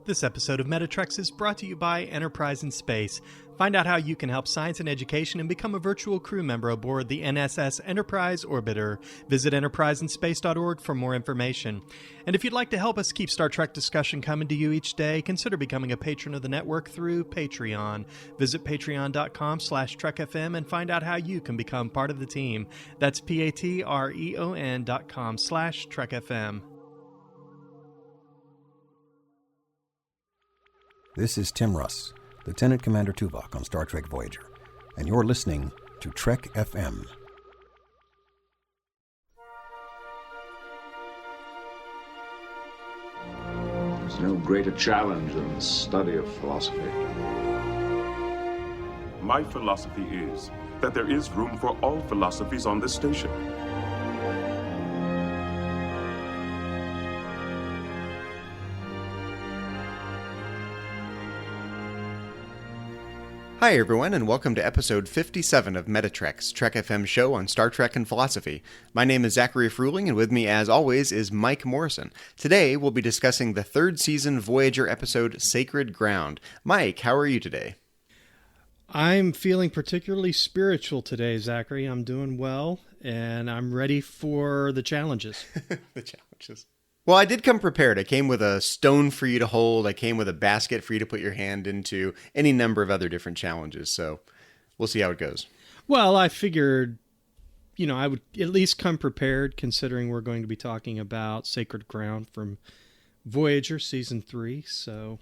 This episode of Metatrex is brought to you by Enterprise in Space. Find out how you can help science and education and become a virtual crew member aboard the NSS Enterprise Orbiter. Visit enterpriseinspace.org for more information. And if you'd like to help us keep Star Trek discussion coming to you each day, consider becoming a patron of the network through Patreon. Visit patreon.com/trekfm and find out how you can become part of the team. That's patreon.com/trekfm. This is Tim Russ, Lieutenant Commander Tuvok on Star Trek Voyager, and you're listening to Trek FM. There's no greater challenge than the study of philosophy. My philosophy is that there is room for all philosophies on this station. Hi everyone, and welcome to episode 57 of Metatrex, Trek FM show on Star Trek and philosophy. My name is Zachary Fruehling, and with me as always is Mike Morrison. Today we'll be discussing the third season Voyager episode Sacred Ground. Mike, how are you today? I'm feeling particularly spiritual today, Zachary. I'm doing well, and I'm ready for the challenges. The challenges. Well, I did come prepared. I came with a stone for you to hold. I came with a basket for you to put your hand into, any number of other different challenges. So we'll see how it goes. Well, I figured, I would at least come prepared, considering we're going to be talking about Sacred Ground from Voyager Season 3. So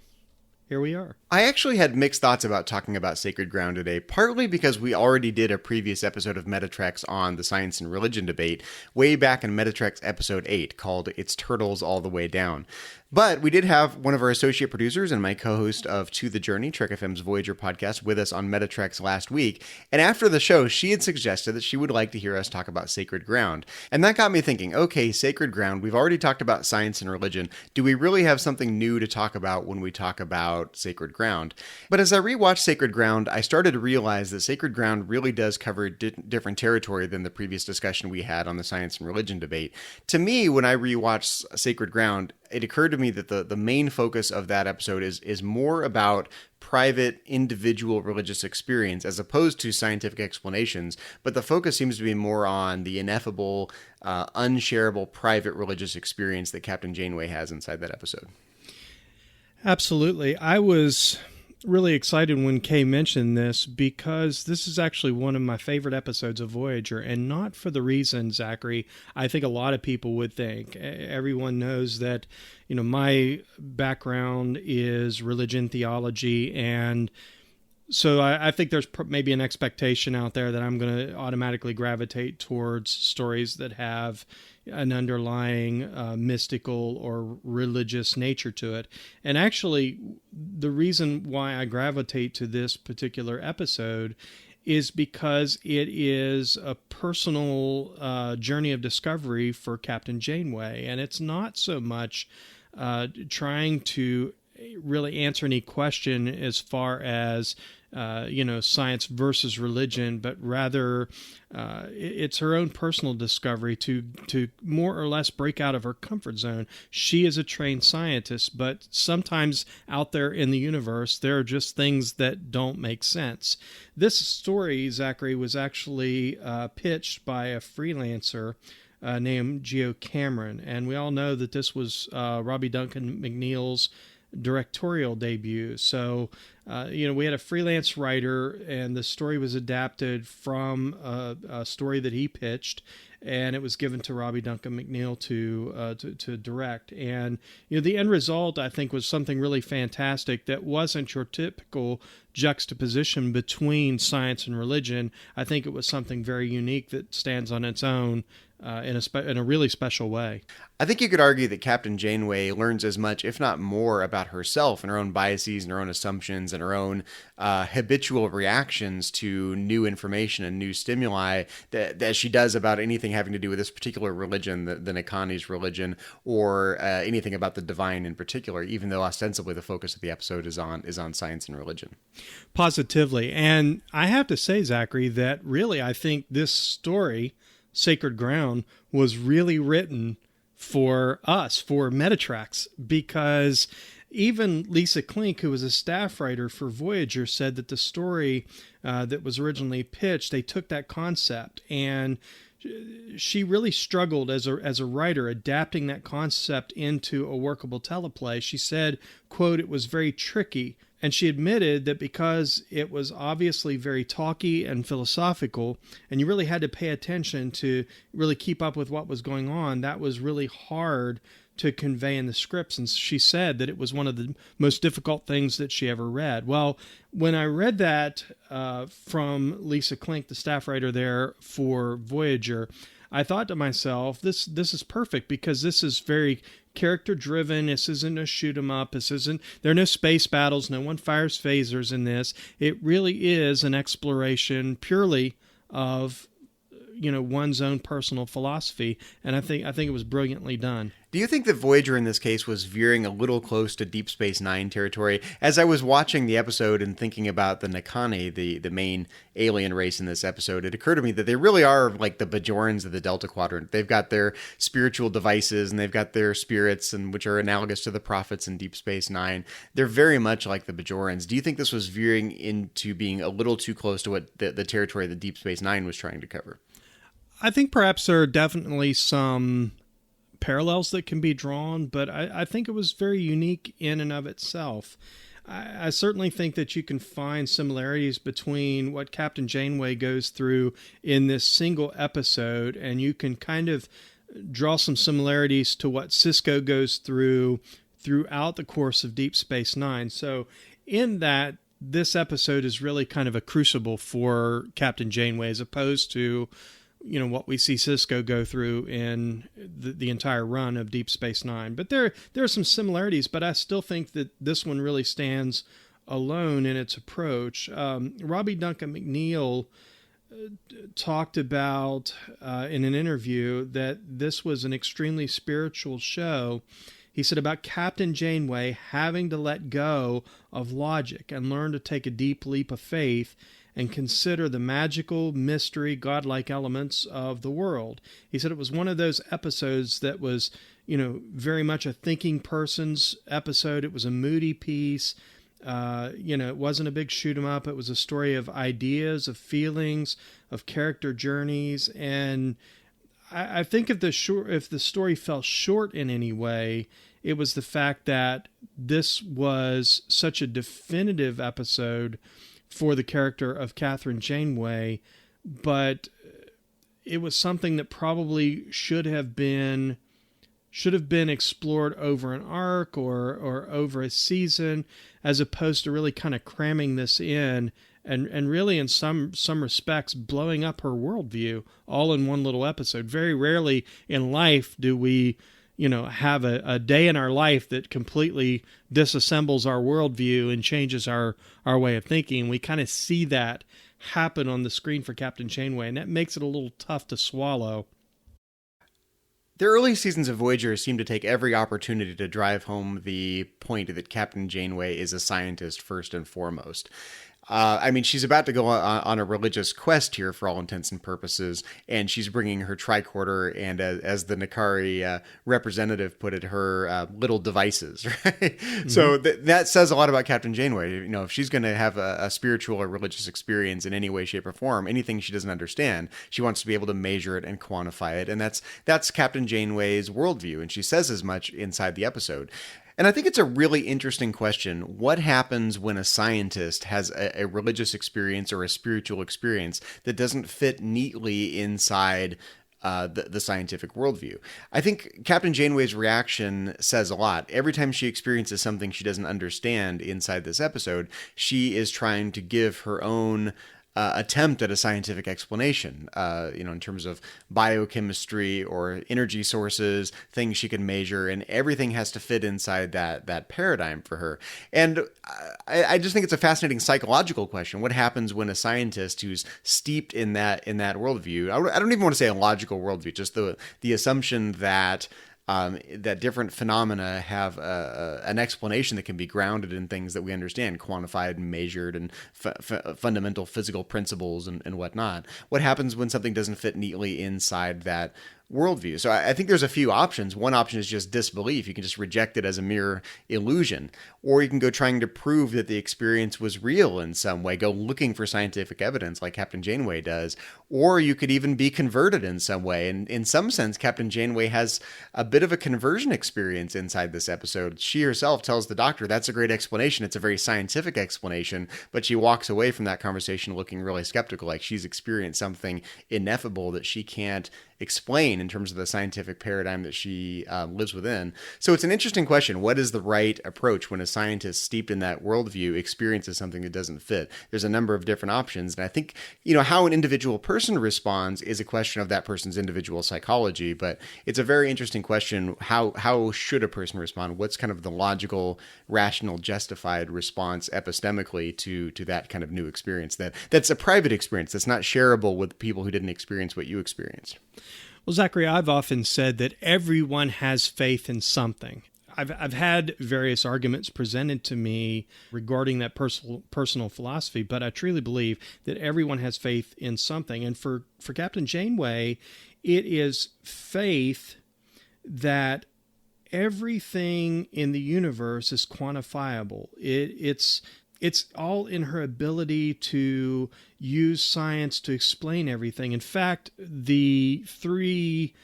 here we are. I actually had mixed thoughts about talking about Sacred Ground today, partly because we already did a previous episode of Metatrex on the science and religion debate way back in Metatrex episode 8 called It's Turtles All the Way Down. But we did have one of our associate producers and my co-host of To the Journey, Trek FM's Voyager podcast, with us on Metatrex last week. And after the show, she had suggested that she would like to hear us talk about Sacred Ground. And that got me thinking, okay, Sacred Ground, we've already talked about science and religion. Do we really have something new to talk about when we talk about Sacred Ground? But as I rewatched Sacred Ground, I started to realize that Sacred Ground really does cover different territory than the previous discussion we had on the science and religion debate. To me, when I rewatched Sacred Ground, it occurred to me that the main focus of that episode is more about private, individual religious experience as opposed to scientific explanations, but the focus seems to be more on the ineffable, unshareable private religious experience that Captain Janeway has inside that episode. Absolutely. I was really excited when Kay mentioned this because this is actually one of my favorite episodes of Voyager, and not for the reason, Zachary, I think a lot of people would think. Everyone knows that, my background is religion, theology, and so I think there's maybe an expectation out there that I'm going to automatically gravitate towards stories that have an underlying mystical or religious nature to it. And actually, the reason why I gravitate to this particular episode is because it is a personal journey of discovery for Captain Janeway. And it's not so much trying to really answer any question as far as science versus religion, but rather it's her own personal discovery to more or less break out of her comfort zone. She is a trained scientist, but sometimes out there in the universe, there are just things that don't make sense. This story, Zachary, was actually pitched by a freelancer named Geo Cameron, and we all know that this was Robbie Duncan McNeil's directorial debut. So, we had a freelance writer, and the story was adapted from a story that he pitched, and it was given to Robbie Duncan McNeil to direct. And the end result, I think, was something really fantastic that wasn't your typical juxtaposition between science and religion. I think it was something very unique that stands on its own in a really special way. I think you could argue that Captain Janeway learns as much, if not more, about herself and her own biases and her own assumptions and her own habitual reactions to new information and new stimuli that she does about anything having to do with this particular religion, the Nakani's religion, or anything about the divine in particular, even though ostensibly the focus of the episode is on science and religion. Positively. And I have to say, Zachary, that really I think this story, Sacred Ground, was really written for us, for Metatrax, because even Lisa Klink, who was a staff writer for Voyager, said that the story that was originally pitched, they took that concept, and she really struggled as a writer adapting that concept into a workable teleplay. She said, quote, "It was very tricky." And she admitted that because it was obviously very talky and philosophical, and you really had to pay attention to really keep up with what was going on, that was really hard to convey in the scripts. And she said that it was one of the most difficult things that she ever read. Well, when I read that from Lisa Klink, the staff writer there for Voyager, I thought to myself, this is perfect, because this is very character driven. This isn't a shoot 'em up. There are no space battles. No one fires phasers in this. It really is an exploration purely of, one's own personal philosophy. And I think it was brilliantly done. Do you think that Voyager in this case was veering a little close to Deep Space Nine territory? As I was watching the episode and thinking about the Nakani, the main alien race in this episode, it occurred to me that they really are like the Bajorans of the Delta Quadrant. They've got their spiritual devices, and they've got their spirits, and which are analogous to the prophets in Deep Space Nine. They're very much like the Bajorans. Do you think this was veering into being a little too close to what the territory that Deep Space Nine was trying to cover? I think perhaps there are definitely some parallels that can be drawn, but I think it was very unique in and of itself. I certainly think that you can find similarities between what Captain Janeway goes through in this single episode, and you can kind of draw some similarities to what Sisko goes through throughout the course of Deep Space Nine. So in that, this episode is really kind of a crucible for Captain Janeway, as opposed to what we see Sisko go through in the entire run of Deep Space Nine. But there are some similarities, but I still think that this one really stands alone in its approach. Robbie Duncan McNeil talked about in an interview that this was an extremely spiritual show. He said about Captain Janeway having to let go of logic and learn to take a deep leap of faith and consider the magical, mystery, godlike elements of the world. He said it was one of those episodes that was, very much a thinking person's episode. It was a moody piece. It wasn't a big shoot 'em up. It was a story of ideas, of feelings, of character journeys. And I think if the story fell short in any way, it was the fact that this was such a definitive episode for the character of Catherine Janeway, but it was something that probably should have been explored over an arc or over a season, as opposed to really kind of cramming this in and really in some respects blowing up her worldview all in one little episode. Very rarely in life do we have a day in our life that completely disassembles our worldview and changes our way of thinking. We kind of see that happen on the screen for Captain Janeway, and that makes it a little tough to swallow. The early seasons of Voyager seem to take every opportunity to drive home the point that Captain Janeway is a scientist first and foremost. She's about to go on a religious quest here for all intents and purposes, and she's bringing her tricorder and, as the Nakari representative put it, her little devices, right? Mm-hmm. So that says a lot about Captain Janeway. If she's going to have a spiritual or religious experience in any way, shape, or form, anything she doesn't understand, she wants to be able to measure it and quantify it, and that's Captain Janeway's worldview, and she says as much inside the episode. And I think it's a really interesting question. What happens when a scientist has a religious experience or a spiritual experience that doesn't fit neatly inside the scientific worldview? I think Captain Janeway's reaction says a lot. Every time she experiences something she doesn't understand inside this episode, she is trying to give her own attempt at a scientific explanation, in terms of biochemistry or energy sources, things she can measure, and everything has to fit inside that paradigm for her. And I just think it's a fascinating psychological question. What happens when a scientist who's steeped in that worldview, I don't even want to say a logical worldview, just the assumption that that different phenomena have an explanation that can be grounded in things that we understand, quantified and measured, and fundamental physical principles and whatnot. What happens when something doesn't fit neatly inside that worldview. So I think there's a few options. One option is just disbelief. You can just reject it as a mere illusion. Or you can go trying to prove that the experience was real in some way, go looking for scientific evidence like Captain Janeway does. Or you could even be converted in some way. And in some sense, Captain Janeway has a bit of a conversion experience inside this episode. She herself tells the Doctor that's a great explanation. It's a very scientific explanation, but she walks away from that conversation looking really skeptical, like she's experienced something ineffable that she can't explain in terms of the scientific paradigm that she lives within. So it's an interesting question. What is the right approach when a scientist steeped in that worldview experiences something that doesn't fit? There's a number of different options. And I think, how an individual person responds is a question of that person's individual psychology, but it's a very interesting question. How should a person respond? What's kind of the logical, rational, justified response epistemically to that kind of new experience that's a private experience that's not shareable with people who didn't experience what you experienced? Well, Zachary, I've often said that everyone has faith in something. I've had various arguments presented to me regarding that personal philosophy, but I truly believe that everyone has faith in something. And for Captain Janeway, it is faith that everything in the universe is quantifiable. It's all in her ability to use science to explain everything. In fact, the three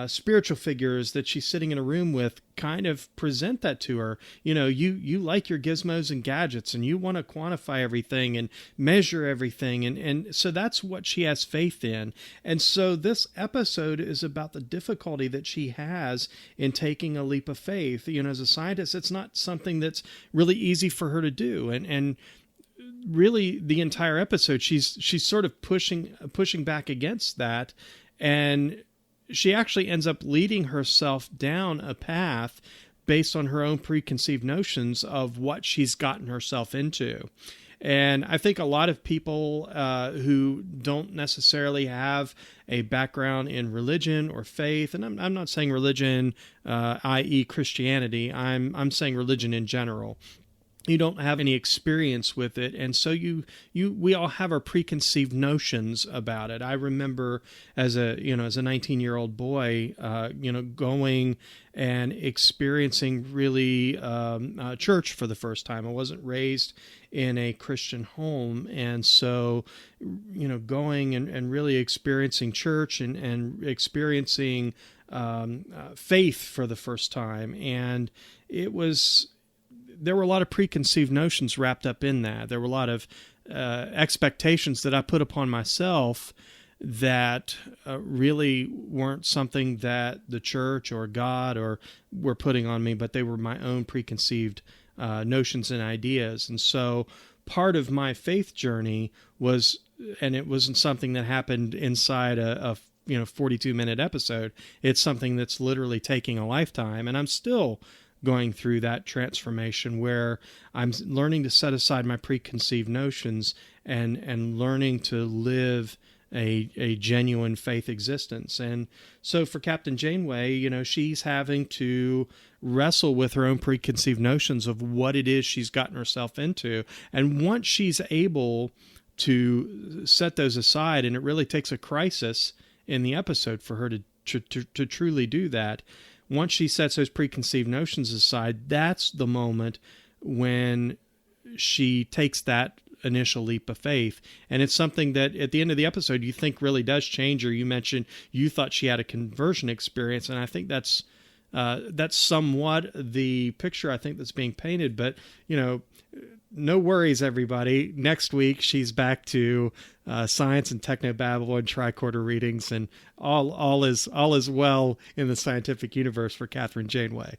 spiritual figures that she's sitting in a room with kind of present that to her. You like your gizmos and gadgets, and you want to quantify everything and measure everything. And so that's what she has faith in. And so this episode is about the difficulty that she has in taking a leap of faith. As a scientist, it's not something that's really easy for her to do. And really the entire episode, she's sort of pushing back against that. And she actually ends up leading herself down a path based on her own preconceived notions of what she's gotten herself into. And I think a lot of people who don't necessarily have a background in religion or faith, and I'm not saying religion, i.e. Christianity, I'm saying religion in general. You don't have any experience with it, and so we all have our preconceived notions about it. I remember as a 19-year-old boy, going and experiencing really church for the first time. I wasn't raised in a Christian home, and so going and really experiencing church and experiencing faith for the first time, and there were a lot of preconceived notions wrapped up in that. There were a lot of expectations that I put upon myself that really weren't something that the church or God were putting on me, but they were my own preconceived notions and ideas. And so part of my faith journey was, and it wasn't something that happened inside a 42-minute episode. It's something that's literally taking a lifetime, and I'm still going through that transformation where I'm learning to set aside my preconceived notions and learning to live a genuine faith existence. And so for Captain Janeway, she's having to wrestle with her own preconceived notions of what it is she's gotten herself into. And once she's able to set those aside, and it really takes a crisis in the episode for her to truly do that, once she sets those preconceived notions aside, that's the moment when she takes that initial leap of faith. And it's something that at the end of the episode you think really does change her. You mentioned you thought she had a conversion experience, and I think that's somewhat the picture I think that's being painted. But no worries, everybody. Next week she's back to science and technobabble and tricorder readings, and all is well in the scientific universe for Catherine Janeway.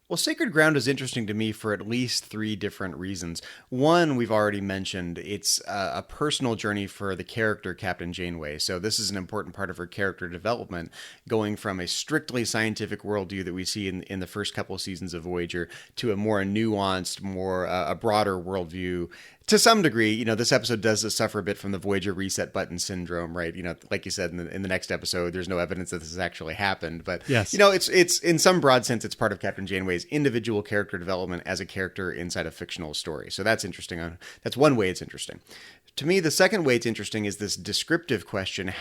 Well, Sacred Ground is interesting to me for at least three different reasons. One, we've already mentioned, it's a personal journey for the character Captain Janeway. So this is an important part of her character development, going from a strictly scientific worldview that we see in the first couple of seasons of Voyager to a more nuanced, a broader worldview. To some degree, this episode does suffer a bit from the Voyager reset button syndrome, right? Like you said in the next episode, there's no evidence that this has actually happened. But, yes. It's in some broad sense, it's part of Captain Janeway's individual character development as a character inside a fictional story. So that's interesting. That's one way it's interesting. to me, the second way it's interesting is this descriptive question.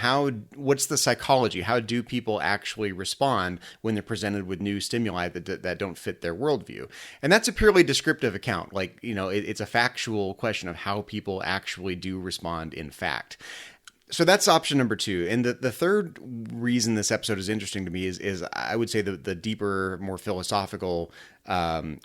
What's the psychology? How do people actually respond when they're presented with new stimuli that don't fit their worldview? And that's a purely descriptive account. Like, it's a factual question of how people actually do respond in fact. So that's option number 2. And the third reason this episode is interesting to me is I would say the deeper, more philosophical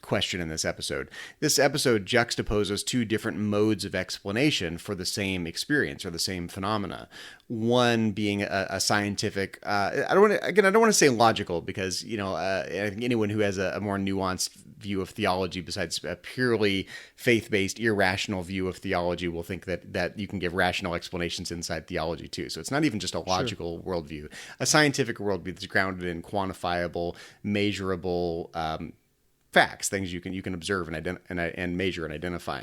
question in this episode. This episode juxtaposes 2 different modes of explanation for the same experience or the same phenomena. One being a scientific, I don't want to say logical, because I think anyone who has a more nuanced view of theology besides a purely faith-based, irrational view of theology will think that you can give rational explanations inside theology too. So it's not even just a logical worldview. A scientific worldview that's grounded in quantifiable, measurable facts, things you can observe and measure and identify.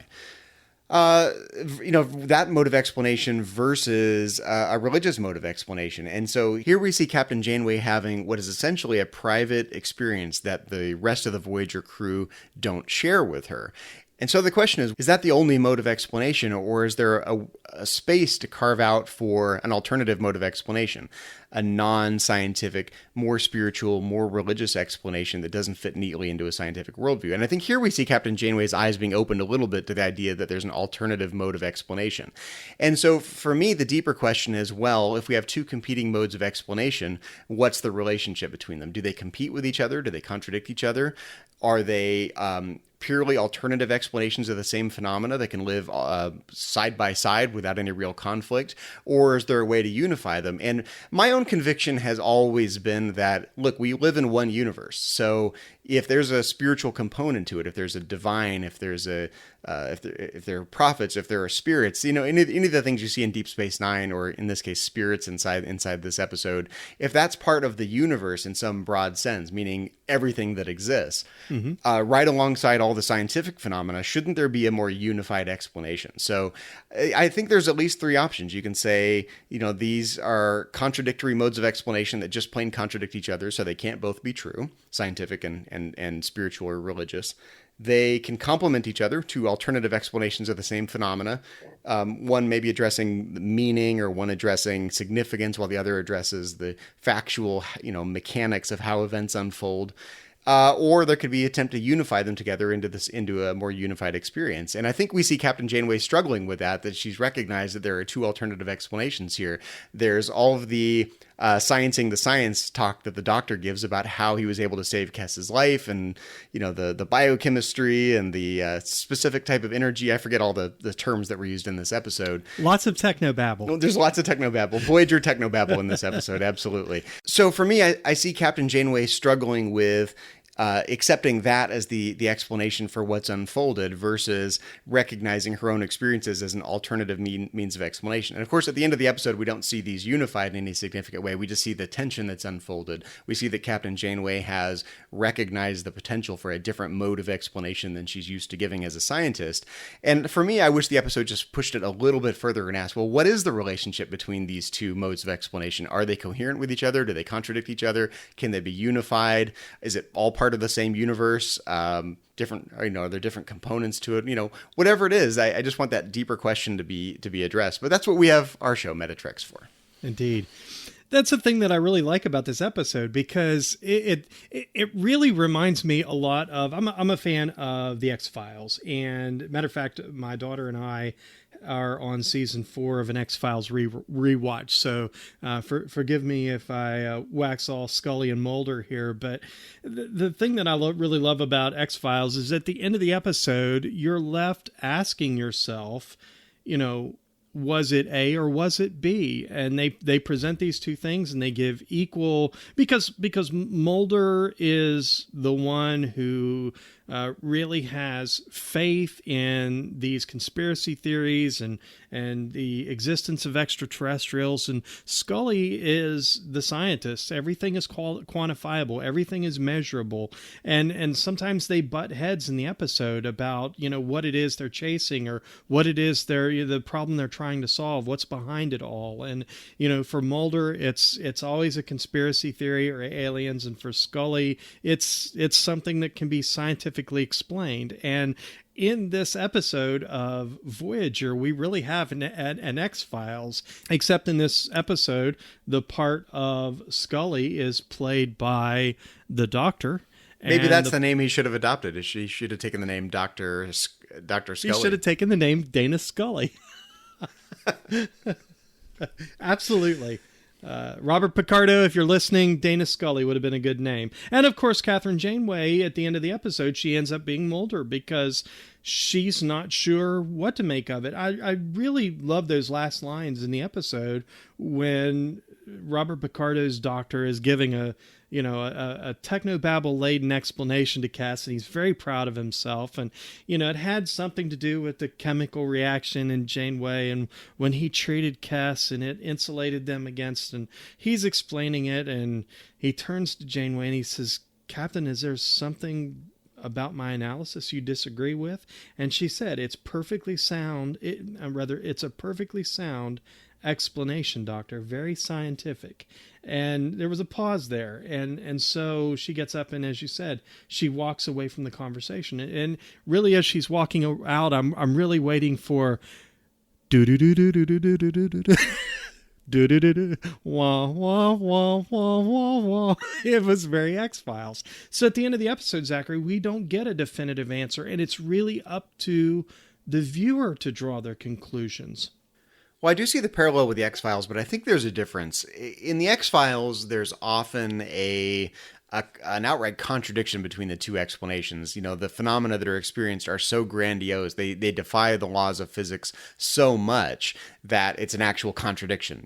That mode of explanation versus a religious mode of explanation. And so here we see Captain Janeway having what is essentially a private experience that the rest of the Voyager crew don't share with her. And so the question is that the only mode of explanation, or is there a space to carve out for an alternative mode of explanation, a non-scientific, more spiritual, more religious explanation that doesn't fit neatly into a scientific worldview? And I think here we see Captain Janeway's eyes being opened a little bit to the idea that there's an alternative mode of explanation. And so for me, the deeper question is, well, if we have 2 competing modes of explanation, what's the relationship between them? Do they compete with each other? Do they contradict each other? Are they purely alternative explanations of the same phenomena that can live side by side without any real conflict? Or is there a way to unify them? And my own conviction has always been that, look, we live in one universe. So if there's a spiritual component to it, if there's a divine, if there's if there are prophets, if there are spirits, any of the things you see in Deep Space Nine, or in this case, spirits inside this episode, if that's part of the universe in some broad sense, meaning everything that exists, right alongside all the scientific phenomena, shouldn't there be a more unified explanation? So I think there's at least 3 options. You can say, these are contradictory modes of explanation that just plain contradict each other, so they can't both be true, scientific and spiritual or religious. They can complement each other to alternative explanations of the same phenomena. One may be addressing meaning, or one addressing significance, while the other addresses the factual, mechanics of how events unfold. Or there could be an attempt to unify them together into a more unified experience. And I think we see Captain Janeway struggling with that she's recognized that there are 2 alternative explanations here. There's all of the sciencing the science talk that the Doctor gives about how he was able to save Kes's life, and the biochemistry and the specific type of energy. I forget all the terms that were used in this episode. Lots of technobabble. Well, there's lots of technobabble. Voyager technobabble in this episode, absolutely. So for me, I see Captain Janeway struggling with accepting that as the explanation for what's unfolded versus recognizing her own experiences as an alternative means of explanation. And of course, at the end of the episode, we don't see these unified in any significant way. We just see the tension that's unfolded. We see that Captain Janeway has recognized the potential for a different mode of explanation than she's used to giving as a scientist. And for me, I wish the episode just pushed it a little bit further and asked, well, what is the relationship between these 2 modes of explanation? Are they coherent with each other? Do they contradict each other? Can they be unified? Is it all part of the same universe? Different, are there different components to it? Whatever it is, I just want that deeper question to be addressed. But that's what we have our show Metatrex for. Indeed. That's the thing that I really like about this episode, because it really reminds me a lot of, I'm a fan of the X-Files, and matter of fact, my daughter and I are on season 4 of an X-Files rewatch. So forgive me if I wax all Scully and Mulder here, but the thing that I really love about X-Files is at the end of the episode, you're left asking yourself, was it A or was it B? And they present these 2 things, and they give equal, because Mulder is the one who really has faith in these conspiracy theories and the existence of extraterrestrials, and Scully is the scientist. Everything is quantifiable, everything is measurable, and sometimes they butt heads in the episode about what it is they're chasing, or what it is the problem they're trying trying to solve? What's behind it all? And, for Mulder, it's always a conspiracy theory or aliens. And for Scully, it's something that can be scientifically explained. And in this episode of Voyager, we really have an X-Files, except in this episode, the part of Scully is played by the Doctor. Maybe that's the name he should have adopted. He should have taken the name Dr. Scully. He should have taken the name Dana Scully. Absolutely. Robert Picardo, if you're listening, Dana Scully would have been a good name. And of course, Catherine Janeway, at the end of the episode, she ends up being Mulder because she's not sure what to make of it. I really love those last lines in the episode when Robert Picardo's doctor is giving a technobabble laden explanation to Cass, and he's very proud of himself. And, it had something to do with the chemical reaction in Janeway and when he treated Cass and it insulated them against, and he's explaining it, and he turns to Janeway and he says, "Captain, is there something about my analysis you disagree with?" And she said, it's a perfectly sound explanation, Doctor, very scientific. And there was a pause there, and so she gets up, and as you said, she walks away from the conversation. And really, as she's walking out, I'm really waiting for do do do do do do do do do do do do do wah wah wah wah wah wah. It was very X-Files. So at the end of the episode, Zachary, we don't get a definitive answer, and it's really up to the viewer to draw their conclusions. Well, I do see the parallel with the X-Files, but I think there's a difference. In the X-Files, there's often an outright contradiction between the two explanations. The phenomena that are experienced are so grandiose, they defy the laws of physics so much that it's an actual contradiction.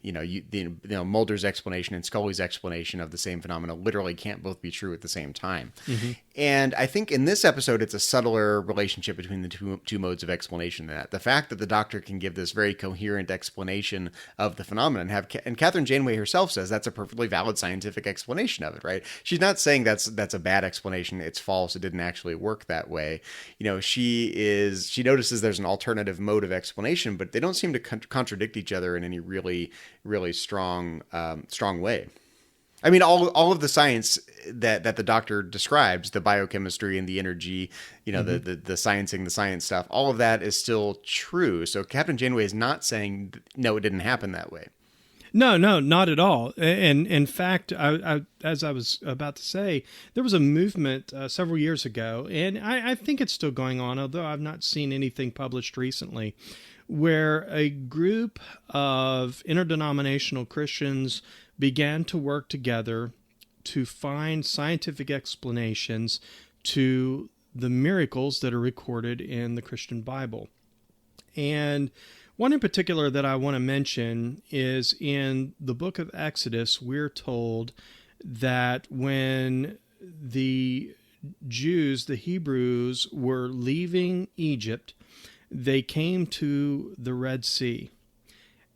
Mulder's explanation and Scully's explanation of the same phenomena literally can't both be true at the same time. Mm-hmm. And I think in this episode, it's a subtler relationship between the two modes of explanation. That the fact that the Doctor can give this very coherent explanation of the phenomenon, and Catherine Janeway herself says that's a perfectly valid scientific explanation of it, right? She's not saying that's a bad explanation. It's false. It didn't actually work that way. She notices there's an alternative mode of explanation, but they don't seem to contradict each other in any really, really strong way. I mean, all of the science that the Doctor describes, the biochemistry and the energy, mm-hmm. the sciencing, the science stuff, all of that is still true. So Captain Janeway is not saying, no, it didn't happen that way. No, not at all. And in fact, I as I was about to say, there was a movement several years ago, and I think it's still going on, although I've not seen anything published recently, where a group of interdenominational Christians began to work together to find scientific explanations to the miracles that are recorded in the Christian Bible. And one in particular that I want to mention is in the book of Exodus, we're told that when the Jews, the Hebrews, were leaving Egypt, they came to the Red Sea.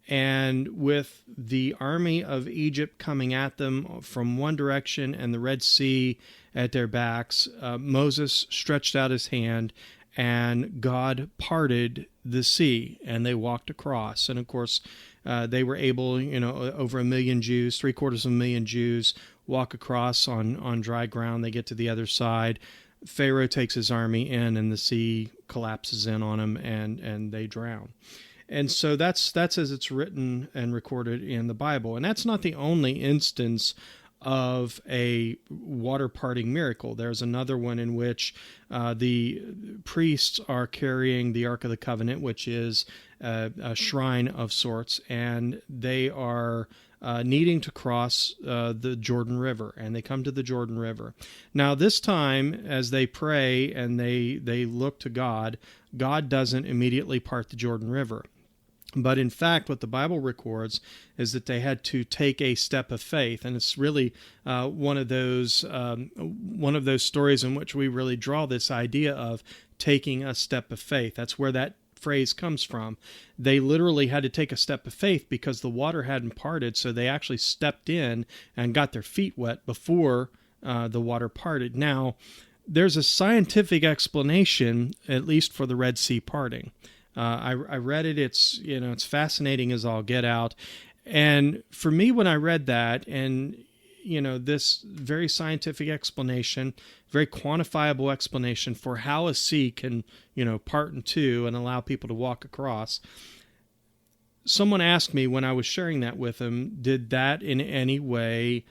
And with the army of Egypt coming at them from one direction and the Red Sea at their backs, Moses stretched out his hand and God parted the sea and they walked across. And of course, they were able, over 1 million Jews, 750,000 Jews walk across on dry ground. They get to the other side. Pharaoh takes his army in and the sea collapses in on them and they drown. And so that's as it's written and recorded in the Bible. And that's not the only instance of a water parting miracle. There's another one in which the priests are carrying the Ark of the Covenant, which is a shrine of sorts, and they are needing to cross the Jordan River, and they come to the Jordan River. Now, this time, as they pray and they look to God, God doesn't immediately part the Jordan River. But in fact, what the Bible records is that they had to take a step of faith, and it's really one of those stories in which we really draw this idea of taking a step of faith. That's where that phrase comes from. They literally had to take a step of faith because the water hadn't parted, so they actually stepped in and got their feet wet before the water parted. Now, there's a scientific explanation, at least for the Red Sea parting. I read it. It's fascinating as all get out. And for me, when I read that, and this very scientific explanation, very quantifiable explanation for how a sea can, part in two and allow people to walk across. Someone asked me when I was sharing that with them, did that in any way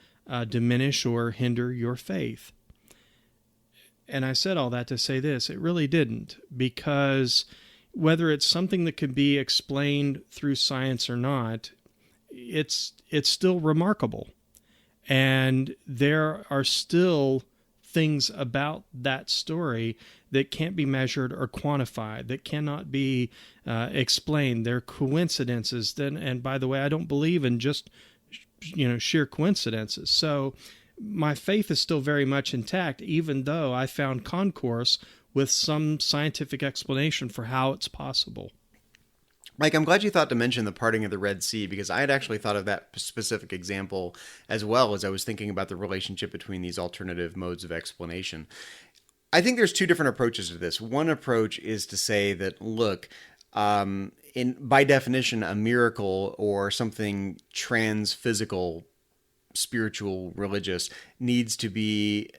diminish or hinder your faith? And I said all that to say this: it really didn't, because whether it's something that could be explained through science or not, it's still remarkable. And there are still things about that story that can't be measured or quantified, that cannot be explained. They're coincidences. And by the way, I don't believe in just sheer coincidences. So my faith is still very much intact, even though I found concourse with some scientific explanation for how it's possible. Mike, I'm glad you thought to mention the parting of the Red Sea, because I had actually thought of that specific example as well as I was thinking about the relationship between these alternative modes of explanation. I think there's two different approaches to this. One approach is to say that, look, by definition, a miracle or something trans-physical, spiritual, religious needs to be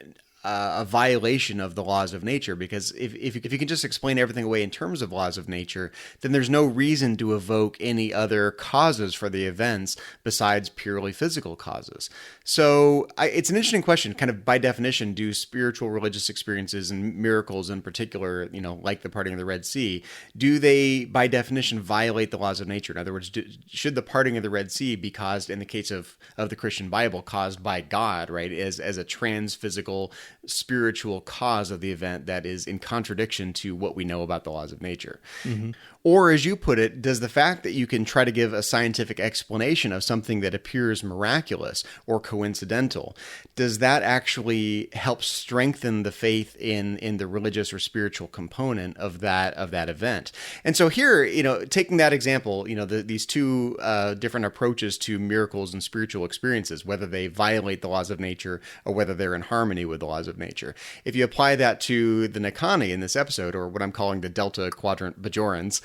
a violation of the laws of nature, because if you can just explain everything away in terms of laws of nature, then there's no reason to evoke any other causes for the events besides purely physical causes. So it's an interesting question. Kind of by definition, do spiritual religious experiences and miracles in particular, like the parting of the Red Sea, do they by definition violate the laws of nature? In other words, should the parting of the Red Sea be caused, in the case of the Christian Bible, caused by God, right, as a trans-physical spiritual cause of the event that is in contradiction to what we know about the laws of nature? Mm-hmm. Or, as you put it, does the fact that you can try to give a scientific explanation of something that appears miraculous or coincidental, does that actually help strengthen the faith in the religious or spiritual component of that event? And so here, taking that example, these two different approaches to miracles and spiritual experiences, whether they violate the laws of nature or whether they're in harmony with the laws of nature. If you apply that to the Nekani in this episode, or what I'm calling the Delta Quadrant Bajorans,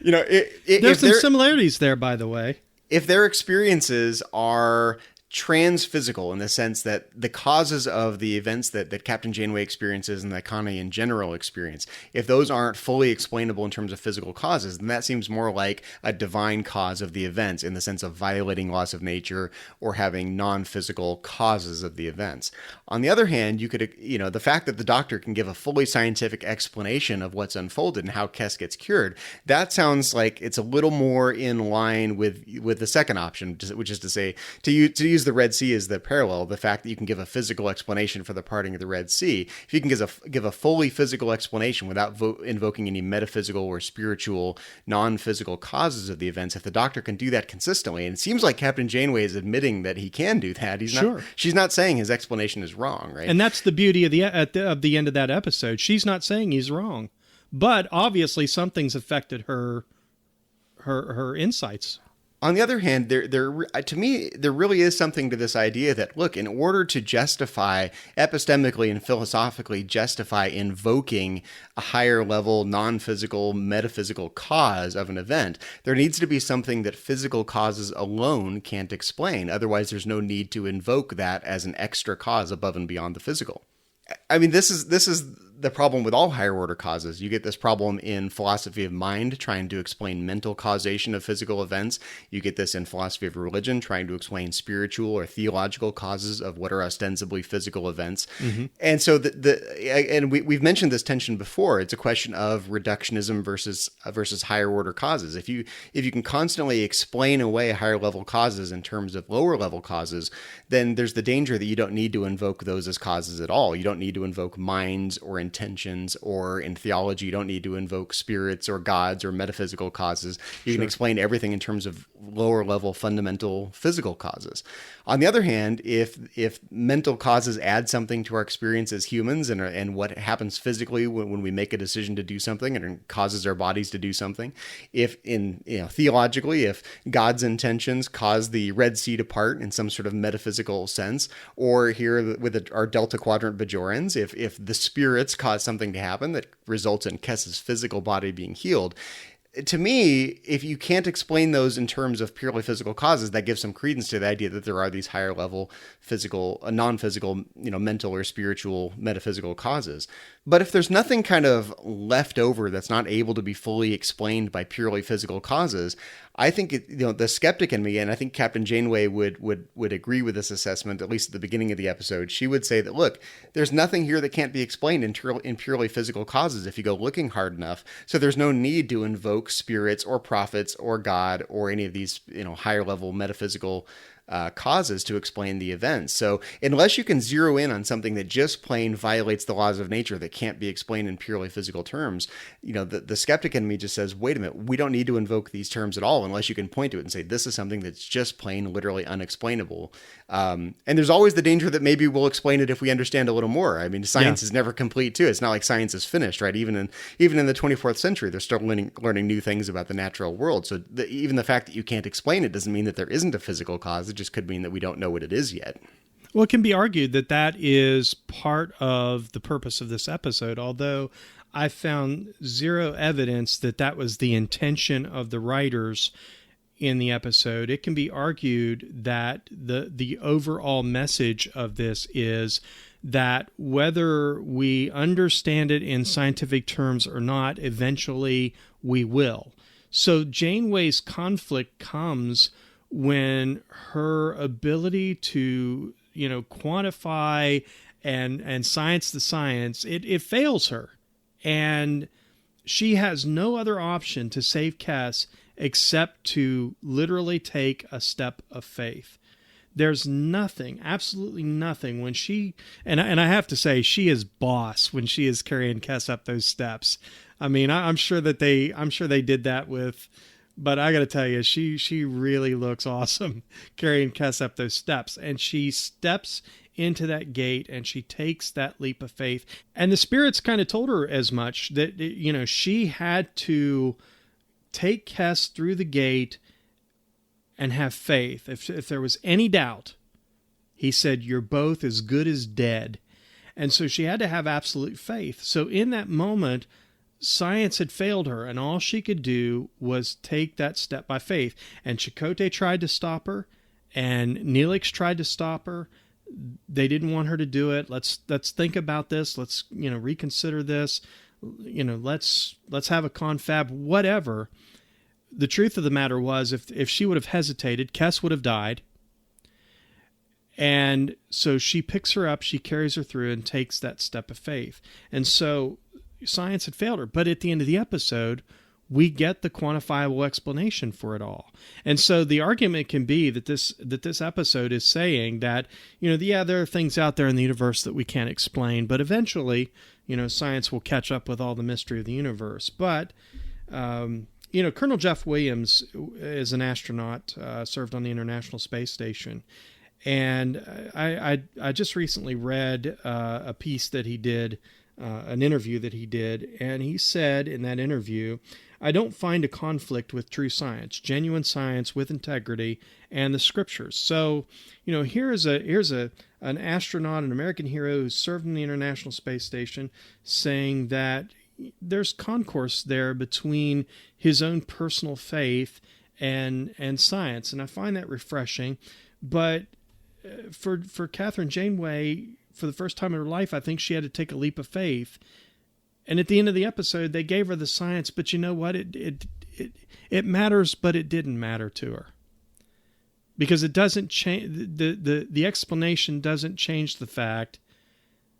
there's some similarities there, by the way. If their experiences are trans-physical in the sense that the causes of the events that Captain Janeway experiences and the Nekani in general experience, if those aren't fully explainable in terms of physical causes, then that seems more like a divine cause of the events in the sense of violating laws of nature or having non-physical causes of the events. On the other hand, you could, the fact that the Doctor can give a fully scientific explanation of what's unfolded and how Kes gets cured, that sounds like it's a little more in line with the second option, which is to say, to use the Red Sea as the parallel, the fact that you can give a physical explanation for the parting of the Red Sea. If you can give a fully physical explanation without invoking any metaphysical or spiritual, non-physical causes of the events, if the Doctor can do that consistently, and it seems like Captain Janeway is admitting that he can do that. She's not saying his explanation is wrong, right? And that's the beauty of the end of that episode. She's not saying he's wrong, but obviously something's affected her insights. On the other hand, to me, there really is something to this idea that, look, in order to justify, epistemically and philosophically justify invoking a higher level, non-physical, metaphysical cause of an event, there needs to be something that physical causes alone can't explain. Otherwise, there's no need to invoke that as an extra cause above and beyond the physical. I mean, this is the problem with all higher order causes. You get this problem in philosophy of mind, trying to explain mental causation of physical events. You get this in philosophy of religion, trying to explain spiritual or theological causes of what are ostensibly physical events. Mm-hmm. And so we've mentioned this tension before. It's a question of reductionism versus higher order causes. If you can constantly explain away higher level causes in terms of lower level causes, then there's the danger that you don't need to invoke those as causes at all. You don't need to invoke minds or intentions, or in theology, you don't need to invoke spirits or gods or metaphysical causes. You can explain everything in terms of lower level fundamental physical causes. On the other hand, if mental causes add something to our experience as humans and what happens physically when we make a decision to do something and it causes our bodies to do something, if theologically, if God's intentions cause the Red Sea to part in some sort of metaphysical sense, or here with our Delta Quadrant Bajorans, if the spirits cause something to happen that results in Kess's physical body being healed. To me, if you can't explain those in terms of purely physical causes, that gives some credence to the idea that there are these higher level physical, non-physical, mental or spiritual, metaphysical causes. But if there's nothing kind of left over that's not able to be fully explained by purely physical causes, I think the skeptic in me, and I think Captain Janeway would agree with this assessment, at least at the beginning of the episode. She would say that, look, there's nothing here that can't be explained in purely physical causes if you go looking hard enough. So there's no need to invoke spirits or prophets or God or any of these higher level metaphysical causes to explain the events. So unless you can zero in on something that just plain violates the laws of nature that can't be explained in purely physical terms, the skeptic in me just says, wait a minute, we don't need to invoke these terms at all unless you can point to it and say, this is something that's just plain, literally unexplainable. And there's always the danger that maybe we'll explain it if we understand a little more. I mean, science is never complete too. It's not like science is finished, right? Even in the 24th century, they're still learning new things about the natural world. So even the fact that you can't explain it doesn't mean that there isn't a physical cause. It just could mean that we don't know what it is yet. Well, it can be argued that that is part of the purpose of this episode, although I found zero evidence that that was the intention of the writers in the episode. It can be argued that the overall message of this is that whether we understand it in scientific terms or not, eventually we will. So Janeway's conflict comes when her ability to, quantify and science the science, it fails her. And she has no other option to save Kess except to literally take a step of faith. There's nothing, absolutely nothing when she, and I have to say, she is boss when she is carrying Kess up those steps. I mean, I'm sure they did that with, but I got to tell you, she really looks awesome carrying Kess up those steps. And she steps into that gate and she takes that leap of faith. And the spirits kind of told her as much, that, she had to take Kess through the gate and have faith. If there was any doubt, he said, you're both as good as dead. And so she had to have absolute faith. So in that moment, science had failed her, and all she could do was take that step by faith. And Chakotay tried to stop her, and Neelix tried to stop her. They didn't want her to do it. Let's think about this. Let's reconsider this. Let's have a confab. Whatever. The truth of the matter was, if she would have hesitated, Kess would have died. And so she picks her up, she carries her through, and takes that step of faith. And so science had failed her. But at the end of the episode, we get the quantifiable explanation for it all. And so the argument can be that this episode is saying that, there are things out there in the universe that we can't explain, but eventually, science will catch up with all the mystery of the universe. But, Colonel Jeff Williams is an astronaut, served on the International Space Station. And I just recently read a piece that he did, an interview that he did, and he said in that interview, I don't find a conflict with true science, genuine science with integrity, and the scriptures. So, here's an astronaut, an American hero who served in the International Space Station, saying that there's concourse there between his own personal faith and science, and I find that refreshing. But for Kathryn Janeway, for the first time in her life, I think she had to take a leap of faith. And at the end of the episode, they gave her the science, but you know what? It matters, but it didn't matter to her. Because it doesn't change, the explanation doesn't change the fact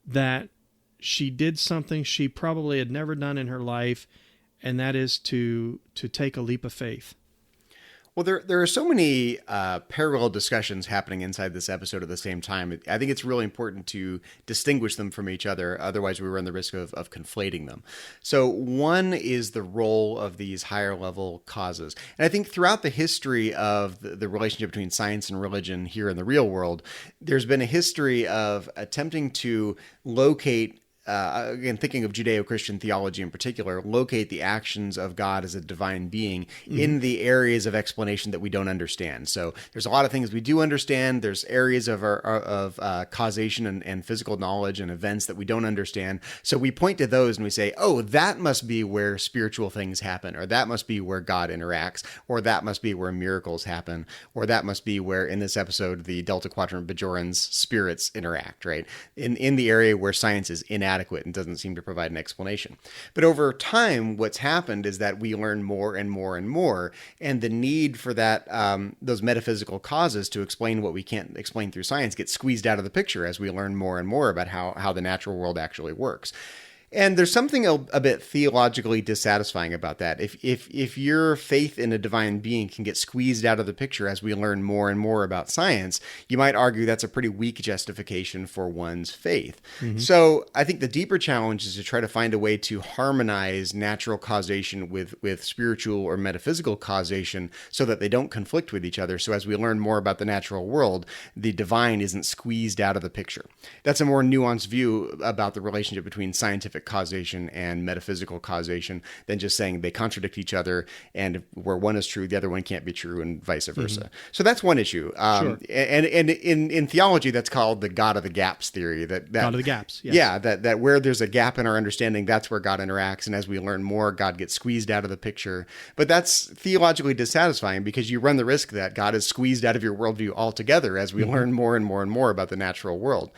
that she did something she probably had never done in her life, and that is to take a leap of faith. Well, there are so many parallel discussions happening inside this episode at the same time. I think it's really important to distinguish them from each other. Otherwise, we run the risk of conflating them. So one is the role of these higher level causes. And I think throughout the history of the relationship between science and religion here in the real world, there's been a history of attempting to locate again, thinking of Judeo-Christian theology in particular, locate the actions of God as a divine being in the areas of explanation that we don't understand. So there's a lot of things we do understand. There's areas of causation and physical knowledge and events that we don't understand. So we point to those and we say, oh, that must be where spiritual things happen, or that must be where God interacts, or that must be where miracles happen, or that must be where, in this episode, the Delta Quadrant Bajorans spirits interact, right? In the area where science is inadequate and doesn't seem to provide an explanation. But over time, what's happened is that we learn more and more and more, and the need for that those metaphysical causes to explain what we can't explain through science gets squeezed out of the picture as we learn more and more about how the natural world actually works. And there's something a bit theologically dissatisfying about that. If your faith in a divine being can get squeezed out of the picture as we learn more and more about science, you might argue that's a pretty weak justification for one's faith. So I think the deeper challenge is to try to find a way to harmonize natural causation with spiritual or metaphysical causation so that they don't conflict with each other. So as we learn more about the natural world, the divine isn't squeezed out of the picture. That's a more nuanced view about the relationship between scientific causation and metaphysical causation than just saying they contradict each other, and where one is true, the other one can't be true, and vice versa. So that's one issue. Sure. And in theology, that's called the God of the gaps theory. That God of the gaps. Yes. Yeah, that where there's a gap in our understanding, that's where God interacts, and as we learn more, God gets squeezed out of the picture. But that's theologically dissatisfying because you run the risk that God is squeezed out of your worldview altogether as we learn more and more and more about the natural world.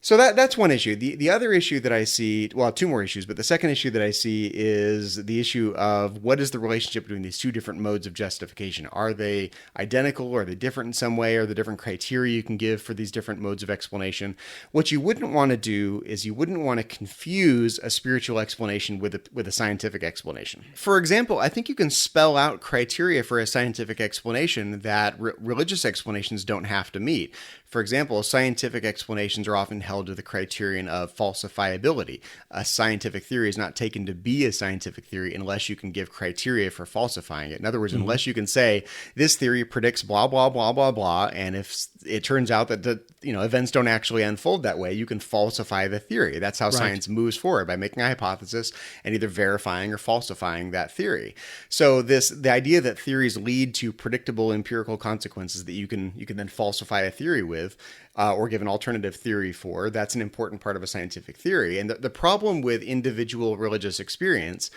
So that's one issue. The other issue that I see, well, two more issues, but the second issue that I see is the issue of what is the relationship between these two different modes of justification? Are they identical? Are they different in some way? Are there different criteria you can give for these different modes of explanation? What you wouldn't want to do is you wouldn't want to confuse a spiritual explanation with a scientific explanation. For example, I think you can spell out criteria for a scientific explanation that religious explanations don't have to meet. For example, scientific explanations are often held to the criterion of falsifiability. A scientific theory is not taken to be a scientific theory unless you can give criteria for falsifying it. In other words, unless you can say this theory predicts blah, blah, blah, blah, blah, and if it turns out that events don't actually unfold that way, you can falsify the theory. That's how science moves forward, by making a hypothesis and either verifying or falsifying that theory. So the idea that theories lead to predictable empirical consequences that you can then falsify a theory with, or give an alternative theory for, that's an important part of a scientific theory. And the problem with individual religious experience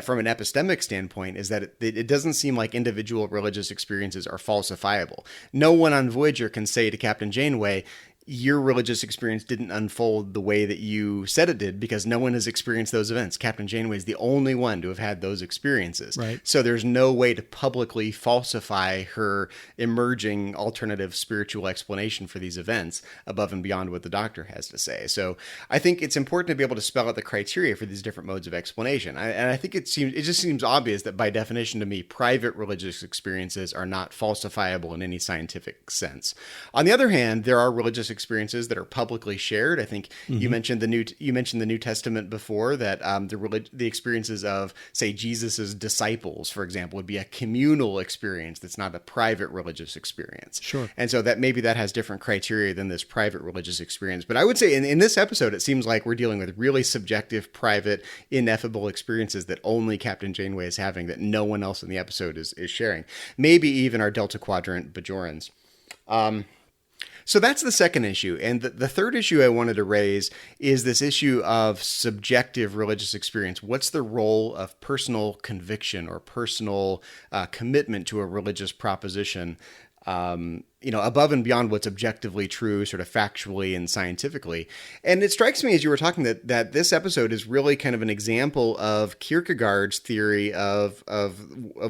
from an epistemic standpoint is that it doesn't seem like individual religious experiences are falsifiable. No one on Voyager can say to Captain Janeway, your religious experience didn't unfold the way that you said it did, because no one has experienced those events. Captain Janeway is the only one to have had those experiences. Right. So there's no way to publicly falsify her emerging alternative spiritual explanation for these events above and beyond what the Doctor has to say. So I think it's important to be able to spell out the criteria for these different modes of explanation. And I think it just seems obvious that by definition to me, private religious experiences are not falsifiable in any scientific sense. On the other hand, there are religious experiences that are publicly shared. I think you mentioned the New Testament before, that the experiences of, say, Jesus's disciples, for example, would be a communal experience that's not a private religious experience. Sure. And so that maybe that has different criteria than this private religious experience. But I would say in this episode, it seems like we're dealing with really subjective, private, ineffable experiences that only Captain Janeway is having, that no one else in the episode is sharing. Maybe even our Delta Quadrant Bajorans. So that's the second issue. And the third issue I wanted to raise is this issue of subjective religious experience. What's the role of personal conviction or personal commitment to a religious proposition, above and beyond what's objectively true, sort of factually and scientifically? And it strikes me as you were talking that this episode is really kind of an example of Kierkegaard's theory of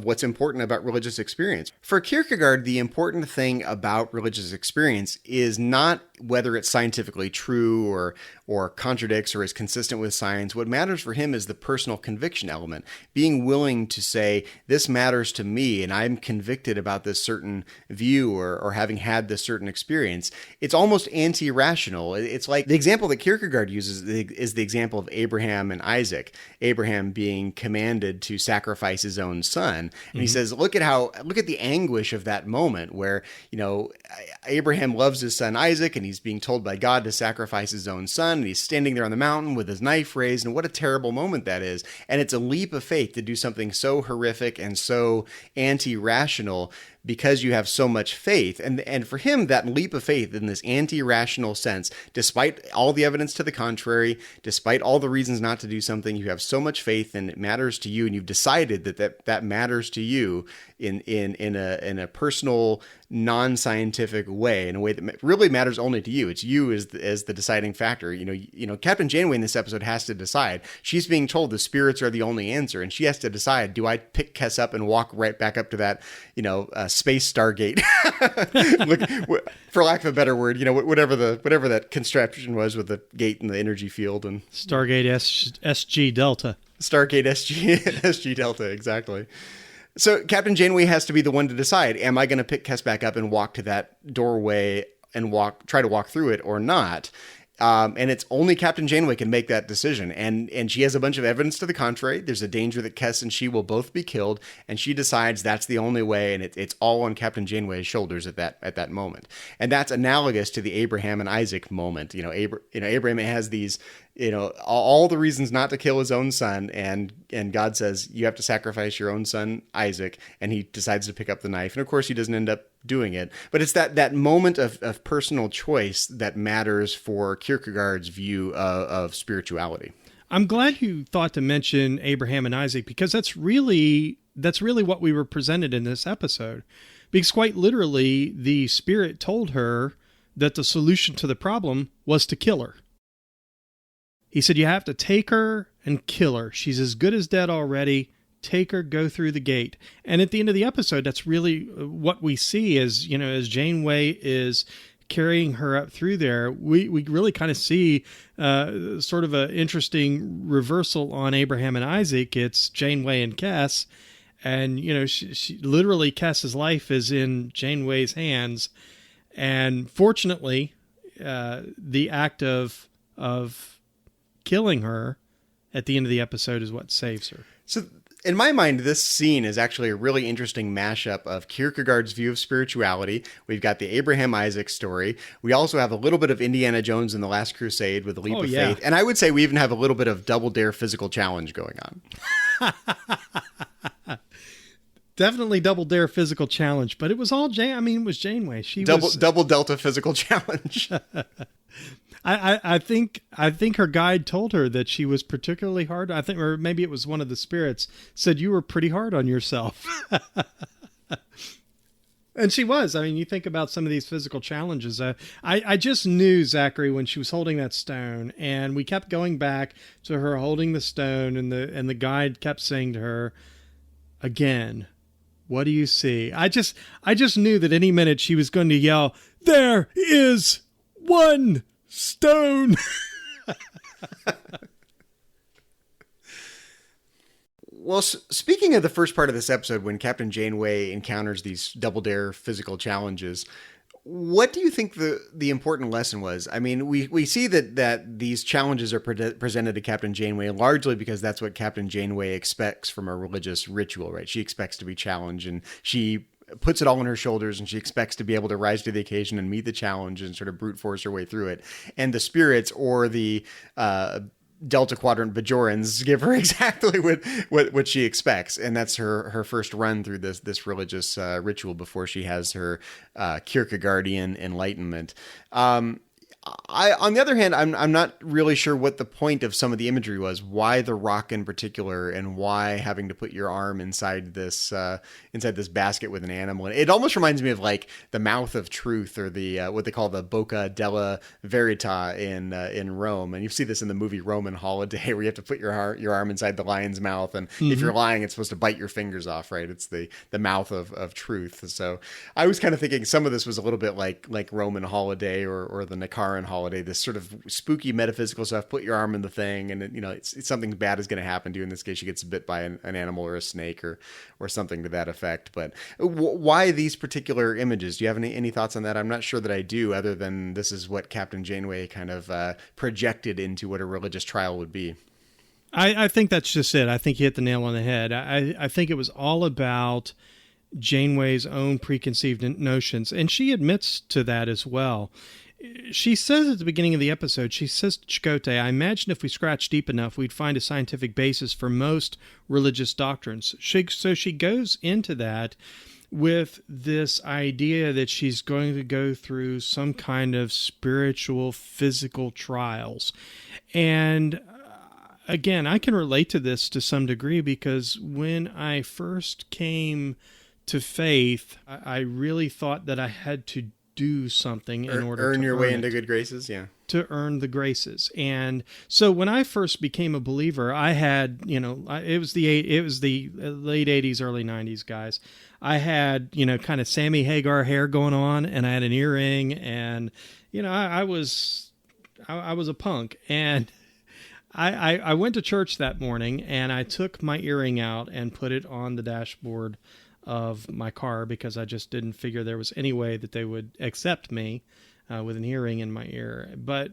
what's important about religious experience. For Kierkegaard, the important thing about religious experience is not whether it's scientifically true or contradicts or is consistent with science. What matters for him is the personal conviction element, being willing to say, this matters to me and I'm convicted about this certain view or having having had this certain experience, it's almost anti-rational. It's like the example that Kierkegaard uses is the example of Abraham and Isaac. Abraham being commanded to sacrifice his own son. And he says, look at the anguish of that moment where, Abraham loves his son Isaac, and he's being told by God to sacrifice his own son. And he's standing there on the mountain with his knife raised. And what a terrible moment that is. And it's a leap of faith to do something so horrific and so anti-rational because you have so much faith. And for him, that leap of faith in this anti-rational sense, despite all the evidence to the contrary, despite all the reasons not to do something, you have so much faith and it matters to you, and you've decided that matters to you in a personal, non-scientific way, in a way that really matters only to you. It's you as the deciding factor. Captain Janeway in this episode has to decide. She's being told the spirits are the only answer, and she has to decide, do I pick Kes up and walk right back up to that, space Stargate, look, for lack of a better word, whatever that contraption was with the gate and the energy field, and Stargate SG Delta. Stargate SG Delta, exactly. So Captain Janeway has to be the one to decide, am I going to pick Kes back up and walk to that doorway and try to walk through it or not? And it's only Captain Janeway can make that decision. And she has a bunch of evidence to the contrary. There's a danger that Kes and she will both be killed. And she decides that's the only way. And it's all on Captain Janeway's shoulders at that moment. And that's analogous to the Abraham and Isaac moment. Abraham has these, all the reasons not to kill his own son. And God says, you have to sacrifice your own son, Isaac. And he decides to pick up the knife. And of course, he doesn't end up doing it. But it's that moment of personal choice that matters for Kierkegaard's view of spirituality. I'm glad you thought to mention Abraham and Isaac, because that's really what we were presented in this episode. Because quite literally, the spirit told her that the solution to the problem was to kill her. He said, you have to take her and kill her. She's as good as dead already. Take her, go through the gate. And at the end of the episode, that's really what we see as Janeway is carrying her up through there. We really kind of see sort of an interesting reversal on Abraham and Isaac. It's Janeway and Kes. And, she literally, Kes's life is in Janeway's hands. And fortunately, the act of killing her at the end of the episode is what saves her. So in my mind, this scene is actually a really interesting mashup of Kierkegaard's view of spirituality. We've got the Abraham Isaac story. We also have a little bit of Indiana Jones and the Last Crusade with a leap of faith. And I would say we even have a little bit of Double Dare physical challenge going on. Definitely Double Dare physical challenge, but it was all it was Janeway. Double Delta physical challenge. I think her guide told her that she was particularly hard. Or maybe it was one of the spirits said you were pretty hard on yourself. And she was. You think about some of these physical challenges. I just knew, Zachary, when she was holding that stone, and we kept going back to her holding the stone, and the guide kept saying to her, again, what do you see? I just knew that any minute she was going to yell, there is one stone. Well, speaking of the first part of this episode, when Captain Janeway encounters these Double Dare physical challenges, what do you think the important lesson was? We see that these challenges are presented to Captain Janeway largely because that's what Captain Janeway expects from a religious ritual, right? She expects to be challenged, and she puts it all on her shoulders, and she expects to be able to rise to the occasion and meet the challenge and sort of brute force her way through it. And the spirits or the Delta Quadrant Bajorans give her exactly what she expects, and that's her first run through this religious ritual before she has her Kierkegaardian enlightenment. On the other hand, I'm not really sure what the point of some of the imagery was. Why the rock in particular, and why having to put your arm inside this basket with an animal? It almost reminds me of like the mouth of truth, or the what they call the Bocca della Verità in Rome. And you see this in the movie Roman Holiday, where you have to put your arm inside the lion's mouth, and if you're lying, it's supposed to bite your fingers off, right? It's the mouth of truth. So I was kind of thinking some of this was a little bit like Roman Holiday or the Nicaran Samhain holiday, this sort of spooky metaphysical stuff. Put your arm in the thing, and it's something bad is going to happen to you. In this case, she gets bit by an animal or a snake or something to that effect. But why these particular images? Do you have any thoughts on that? I'm not sure that I do, other than this is what Captain Janeway kind of projected into what a religious trial would be. I think that's just it. I think you hit the nail on the head. I think it was all about Janeway's own preconceived notions, and she admits to that as well. She says at the beginning of the episode, she says to Chakotay, I imagine if we scratch deep enough, we'd find a scientific basis for most religious doctrines. So she goes into that with this idea that she's going to go through some kind of spiritual, physical trials. And again, I can relate to this to some degree because when I first came to faith, I really thought that I had to do something in order to earn your way into it, good graces. Yeah. to earn the graces. And so when I first became a believer, I had, it was the late 80s, early 90s, guys. I had, kind of Sammy Hagar hair going on, and I had an earring, and, I was a punk. And I went to church that morning, and I took my earring out and put it on the dashboard of my car because I just didn't figure there was any way that they would accept me with an earring in my ear. But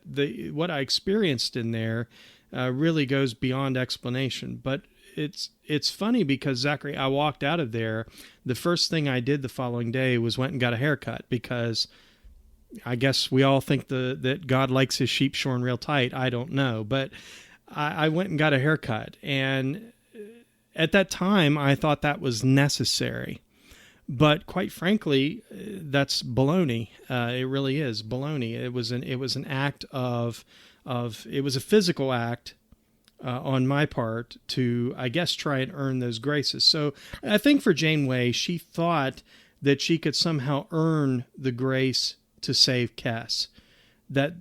what I experienced in there really goes beyond explanation. But it's funny because, Zachary, I walked out of there. The first thing I did the following day was went and got a haircut because I guess we all think that God likes his sheep shorn real tight. I don't know. But I went and got a haircut, and at that time, I thought that was necessary. But quite frankly, that's baloney. It really is baloney. It was an act of it was a physical act on my part to, I guess, try and earn those graces. So I think for Janeway, she thought that she could somehow earn the grace to save Kes. That,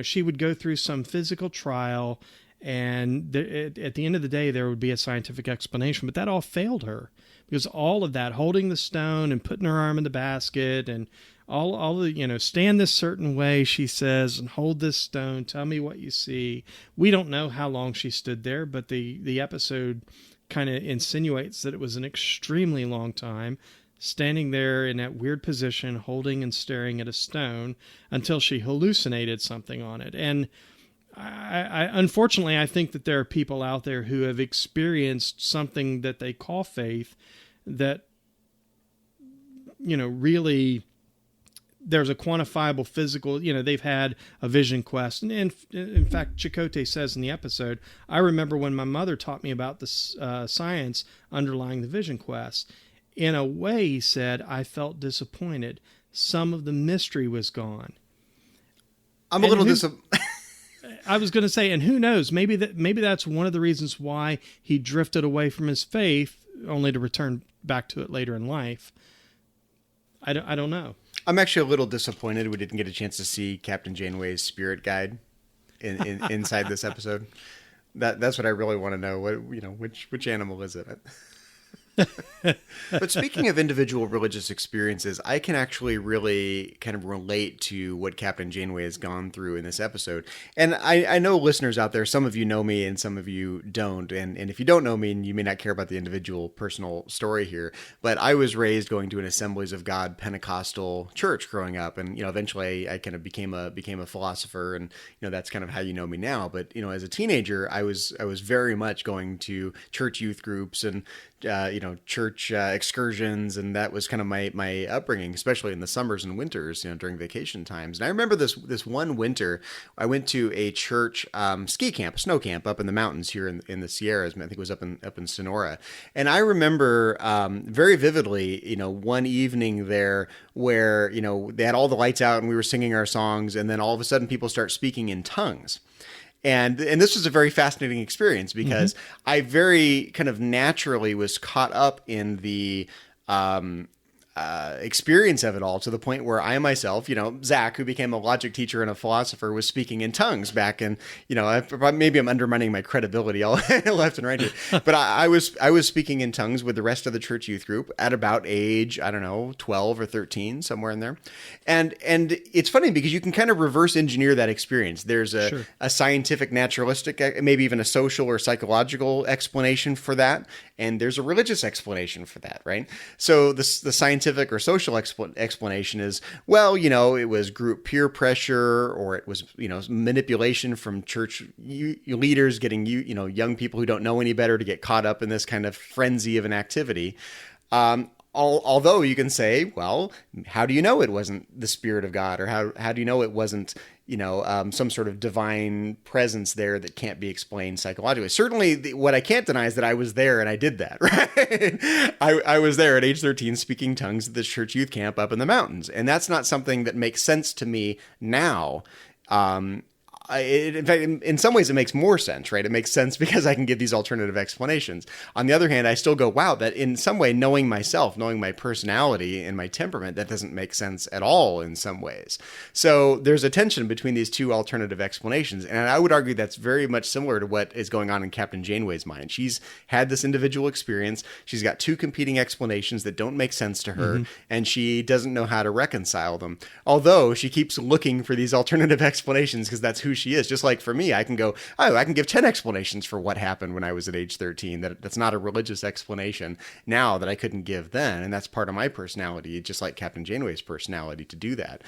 she would go through some physical trial, and at the end of the day, there would be a scientific explanation. But that all failed her because all of that, holding the stone and putting her arm in the basket and all the, stand this certain way, she says, and hold this stone, tell me what you see. We don't know how long she stood there, but the episode kind of insinuates that it was an extremely long time, standing there in that weird position, holding and staring at a stone until she hallucinated something on it. And I unfortunately, I think that there are people out there who have experienced something that they call faith that, really there's a quantifiable physical, they've had a vision quest. And in fact, Chakotay says in the episode, I remember when my mother taught me about the science underlying the vision quest. In a way, he said, I felt disappointed. Some of the mystery was gone. I'm a little disappointed. I was going to say, and who knows, maybe that's one of the reasons why he drifted away from his faith, only to return back to it later in life. I don't know. I'm actually a little disappointed we didn't get a chance to see Captain Janeway's spirit guide inside this episode. That's what I really want to know. Which animal is it? But speaking of individual religious experiences, I can actually really kind of relate to what Captain Janeway has gone through in this episode. And I know listeners out there, some of you know me and some of you don't. And if you don't know me, you may not care about the individual personal story here, but I was raised going to an Assemblies of God Pentecostal church growing up. And, eventually I kind of became a philosopher, and, that's kind of how you know me now. But, as a teenager, I was very much going to church youth groups and, church excursions, and that was kind of my upbringing, especially in the summers and winters, during vacation times. And I remember this one winter, I went to a church ski camp, snow camp up in the mountains here in the Sierras. I think it was up in Sonora. And I remember very vividly, one evening there where, they had all the lights out and we were singing our songs, and then all of a sudden people start speaking in tongues. And this was a very fascinating experience because I very kind of naturally was caught up in the experience of it all, to the point where I myself, Zach, who became a logic teacher and a philosopher, was speaking in tongues back in, maybe I'm undermining my credibility all left and right here, but I was speaking in tongues with the rest of the church youth group at about age, 12 or 13, somewhere in there. And it's funny because you can kind of reverse engineer that experience. There's a scientific, naturalistic, maybe even a social or psychological explanation for that. And there's a religious explanation for that, right? So the scientific or social explanation is, well, it was group peer pressure, or it was, manipulation from church leaders getting young people who don't know any better to get caught up in this kind of frenzy of an activity. Although you can say, well, how do you know it wasn't the Spirit of God, or how do you know it wasn't some sort of divine presence there that can't be explained psychologically? Certainly, what I can't deny is that I was there and I did that, right? I was there at age 13 speaking tongues at this church youth camp up in the mountains. And that's not something that makes sense to me now. In fact, in some ways, it makes more sense, right? It makes sense because I can give these alternative explanations. On the other hand, I still go, wow, that in some way, knowing myself, knowing my personality and my temperament, that doesn't make sense at all in some ways. So there's a tension between these two alternative explanations. And I would argue that's very much similar to what is going on in Captain Janeway's mind. She's had this individual experience. She's got two competing explanations that don't make sense to her, and she doesn't know how to reconcile them. Although she keeps looking for these alternative explanations because that's who she is. Just like for me, I can go, I can give 10 explanations for what happened when I was at age 13. That's not a religious explanation now that I couldn't give then. And that's part of my personality, just like Captain Janeway's personality, to do that.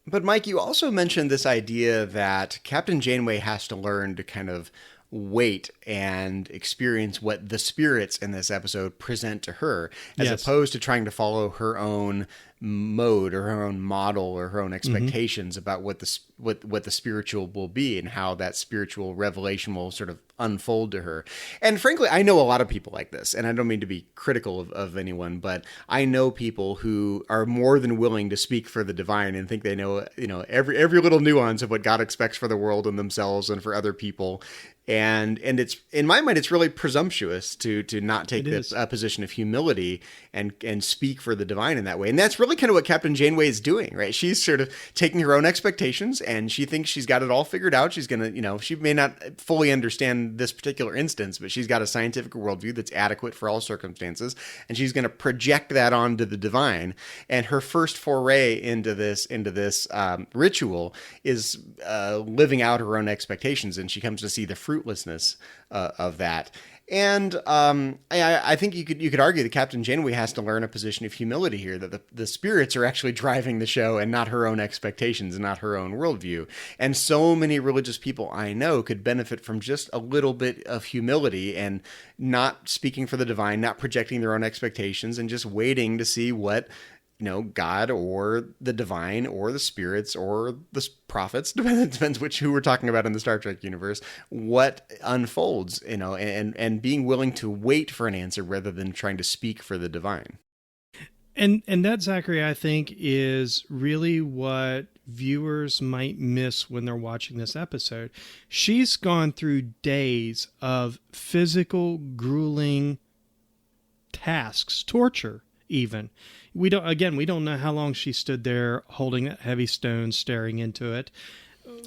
But Mike, you also mentioned this idea that Captain Janeway has to learn to kind of wait and experience what the spirits in this episode present to her, as opposed to trying to follow her own mode or her own model or her own expectations about what the spiritual will be and how that spiritual revelation will sort of unfold to her. And frankly, I know a lot of people like this, and I don't mean to be critical of anyone, but I know people who are more than willing to speak for the divine and think they know, every little nuance of what God expects for the world and themselves and for other people. And it's, in my mind, it's really presumptuous to not take this position of humility and speak for the divine in that way. And that's really kind of what Captain Janeway is doing, right? She's sort of taking her own expectations and she thinks she's got it all figured out. She's going to, she may not fully understand this particular instance, but she's got a scientific worldview that's adequate for all circumstances. And she's going to project that onto the divine. And her first foray into this ritual is living out her own expectations. And she comes to see the fruitlessness of that. And I think you could argue that Captain Janeway has to learn a position of humility here, that the spirits are actually driving the show and not her own expectations and not her own worldview. And so many religious people I know could benefit from just a little bit of humility and not speaking for the divine, not projecting their own expectations, and just waiting to see what God or the divine or the spirits or the prophets, depends who we're talking about in the Star Trek universe, what unfolds, and being willing to wait for an answer rather than trying to speak for the divine. And that, Zachary, I think is really what viewers might miss when they're watching this episode. She's gone through days of physical, grueling tasks, torture even. We don't know how long she stood there holding that heavy stone, staring into it.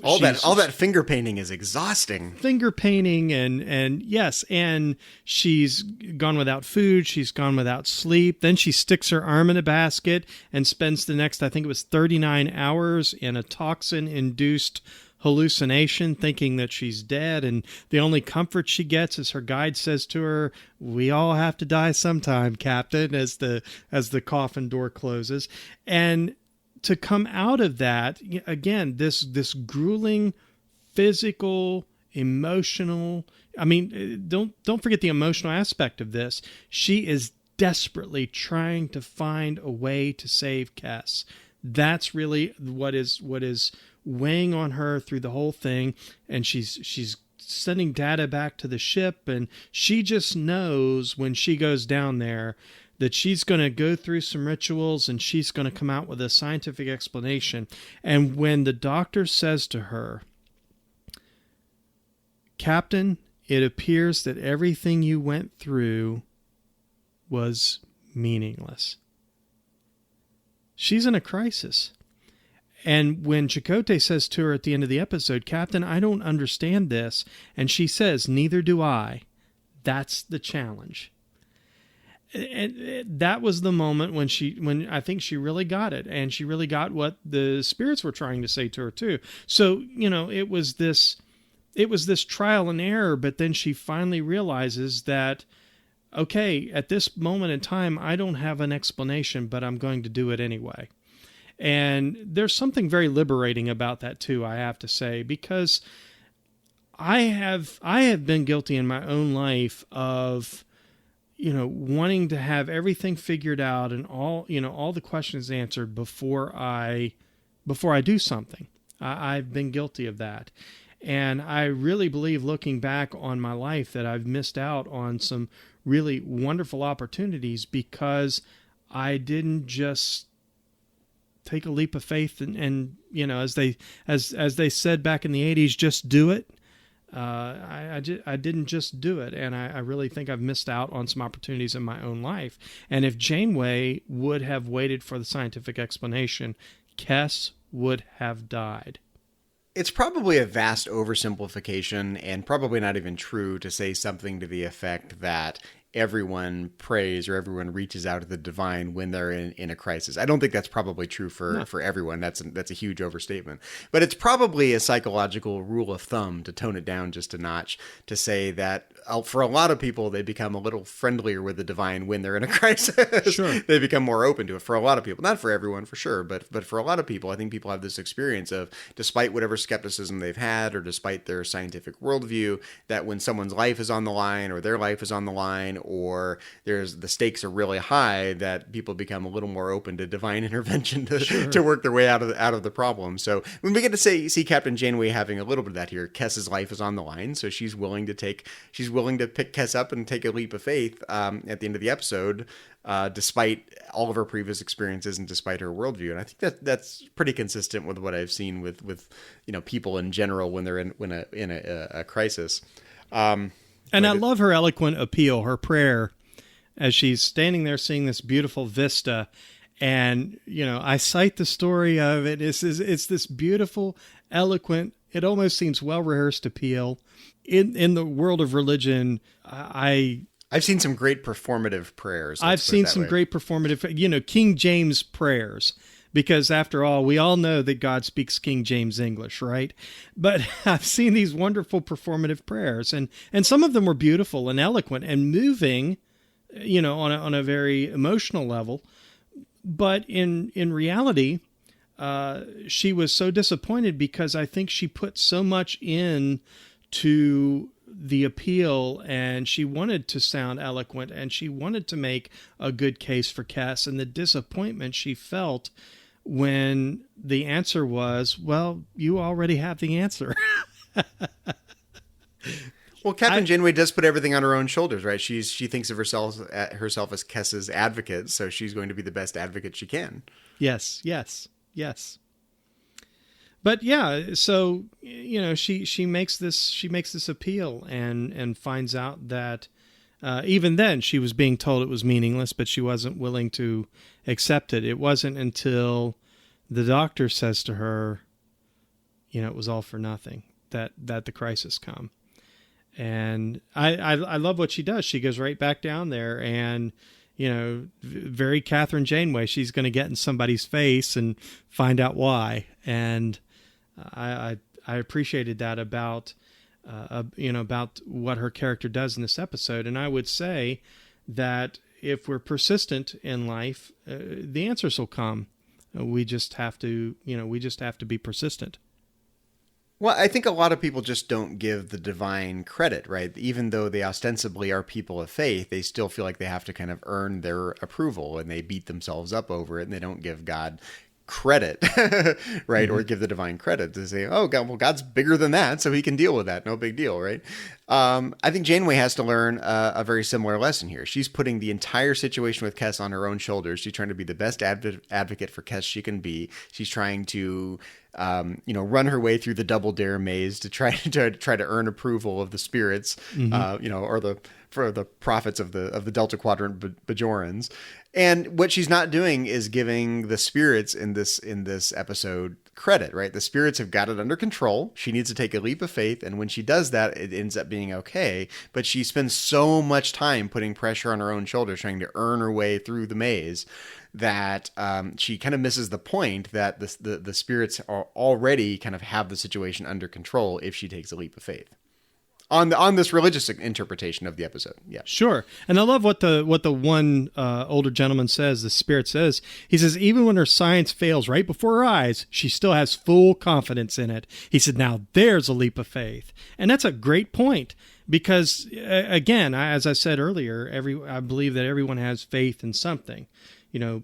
All that finger painting is exhausting. Finger painting and yes, and she's gone without food, she's gone without sleep. Then she sticks her arm in a basket and spends the next, I think it was 39 hours in a toxin-induced hallucination, thinking that she's dead, and the only comfort she gets is her guide says to her, "We all have to die sometime, Captain," as the coffin door closes. And to come out of that, again, this grueling physical, emotional, don't forget the emotional aspect of this. She is desperately trying to find a way to save Kes. That's really what is weighing on her through the whole thing, and she's sending data back to the ship, and she just knows when she goes down there that she's going to go through some rituals and she's going to come out with a scientific explanation. And when the doctor says to her, "Captain, it appears that everything you went through was meaningless," She's in a crisis. And when Chakotay says to her at the end of the episode, Captain, I don't understand this, and she says, neither do I, that's the challenge. And that was the moment when I think she really got it, and she really got what the spirits were trying to say to her too. So, it was this trial and error, but then she finally realizes that, okay, at this moment in time, I don't have an explanation, but I'm going to do it anyway. And there's something very liberating about that too, I have to say, because I have been guilty in my own life of wanting to have everything figured out and all the questions answered before I do something. I've been guilty of that. And I really believe, looking back on my life, that I've missed out on some really wonderful opportunities because I didn't just take a leap of faith and as they said back in the 80s, just do it. I didn't just do it, and I really think I've missed out on some opportunities in my own life. And if Janeway would have waited for the scientific explanation, Kes would have died. It's probably a vast oversimplification and probably not even true to say something to the effect that everyone prays or everyone reaches out to the divine when they're in a crisis. I don't think that's probably true for everyone. That's a huge overstatement. But it's probably a psychological rule of thumb, to tone it down just a notch, to say that for a lot of people, they become a little friendlier with the divine when they're in a crisis. Sure. They become more open to it for a lot of people. Not for everyone, for sure, but for a lot of people, I think people have this experience of, despite whatever skepticism they've had or despite their scientific worldview, that when someone's life is on the line or their life is on the line, or the stakes are really high, that people become a little more open to divine intervention to work their way out of the problem. So when we get to see Captain Janeway having a little bit of that here, Kes's life is on the line, so she's willing to pick Kes up and take a leap of faith at the end of the episode, despite all of her previous experiences and despite her worldview. And I think that's pretty consistent with what I've seen with people in general when they're in a crisis. And I love her eloquent appeal, her prayer, as she's standing there seeing this beautiful vista. And, I cite the story of it. It's this beautiful, eloquent, it almost seems well-rehearsed appeal. In the world of religion, I've seen some great performative prayers. I've seen some great performative, King James prayers. Because after all, we all know that God speaks King James English, right? But I've seen these wonderful performative prayers, and some of them were beautiful and eloquent and moving, on a very emotional level. But in reality, she was so disappointed because I think she put so much in to the appeal, and she wanted to sound eloquent, and she wanted to make a good case for Kes, and the disappointment she felt when the answer was, well, you already have the answer. Well, Captain Janeway does put everything on her own shoulders, right? She thinks of herself as Kes's advocate, so she's going to be the best advocate she can. Yes. But yeah, so she makes this appeal and finds out that even then she was being told it was meaningless, but she wasn't willing to accept it. It wasn't until the doctor says to her, it was all for nothing, that the crisis come. And I love what she does. She goes right back down there and, very Catherine Janeway, she's going to get in somebody's face and find out why. And I appreciated that about what her character does in this episode. And I would say that if we're persistent in life, the answers will come. We just have to be persistent. Well, I think a lot of people just don't give the divine credit, right? Even though they ostensibly are people of faith, they still feel like they have to kind of earn their approval, and they beat themselves up over it, and they don't give God credit, right? Mm-hmm. Or give the divine credit to say, oh, God, well, God's bigger than that, so he can deal with that. No big deal, right? I think Janeway has to learn a very similar lesson here. She's putting the entire situation with Kes on her own shoulders. She's trying to be the best advocate for Kes she can be. She's trying to run her way through the Double Dare maze to try to earn approval of the spirits, for the prophets of the Delta Quadrant Bajorans. And what she's not doing is giving the spirits in this episode credit, right? The spirits have got it under control. She needs to take a leap of faith, and when she does that, it ends up being okay. But she spends so much time putting pressure on her own shoulders, trying to earn her way through the maze, that she kind of misses the point that the spirits are already kind of have the situation under control if she takes a leap of faith. On this religious interpretation of the episode. Yeah. Sure. And I love what the one older gentleman says, the spirit says. He says, even when her science fails right before her eyes, she still has full confidence in it. He said, now there's a leap of faith. And that's a great point because, again, as I said earlier, I believe that everyone has faith in something.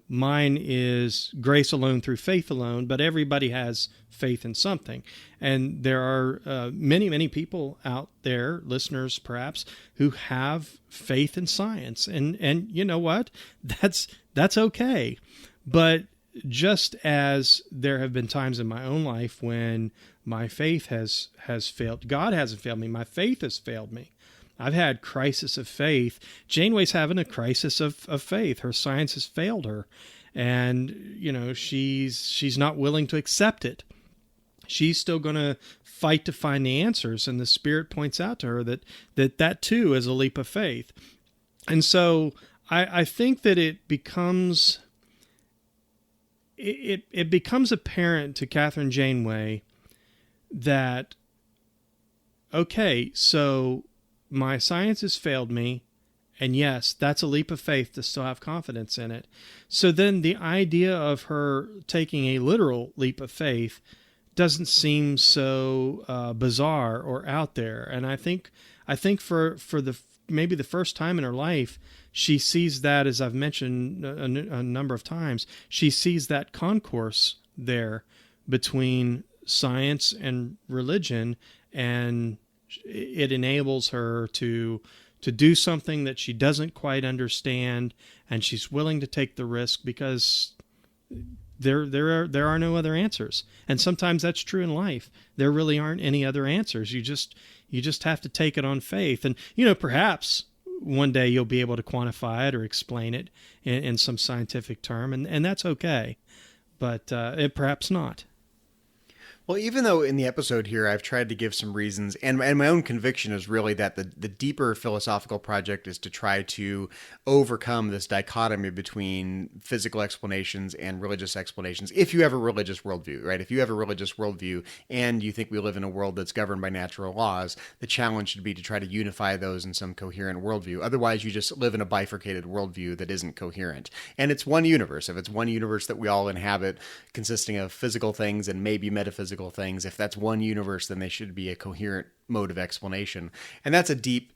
Mine is grace alone through faith alone, but everybody has faith in something. And there are many, many people out there, listeners perhaps, who have faith in science. And you know what? That's okay. But just as there have been times in my own life when my faith has failed, God hasn't failed me, my faith has failed me. I've had crisis of faith. Janeway's having a crisis of faith. Her science has failed her. And, she's not willing to accept it. She's still going to fight to find the answers. And the Spirit points out to her that too is a leap of faith. And so I think that it becomes apparent to Catherine Janeway that, okay, so my science has failed me, and yes, that's a leap of faith to still have confidence in it. So then the idea of her taking a literal leap of faith doesn't seem so bizarre or out there. And I think for maybe the first time in her life, she sees that, as I've mentioned a number of times, she sees that concourse there between science and religion, and it enables her to do something that she doesn't quite understand, and she's willing to take the risk because there are no other answers. And sometimes that's true in life. There really aren't any other answers. You just have to take it on faith. And perhaps one day you'll be able to quantify it or explain it in some scientific term, and that's okay. But perhaps not. Well, even though in the episode here I've tried to give some reasons, and my own conviction is really that the deeper philosophical project is to try to overcome this dichotomy between physical explanations and religious explanations. If you have a religious worldview, right? If you have a religious worldview and you think we live in a world that's governed by natural laws, the challenge should be to try to unify those in some coherent worldview. Otherwise, you just live in a bifurcated worldview that isn't coherent. And it's one universe. If it's one universe that we all inhabit, consisting of physical things and maybe metaphysical things, if that's one universe, then they should be a coherent mode of explanation. And that's a deep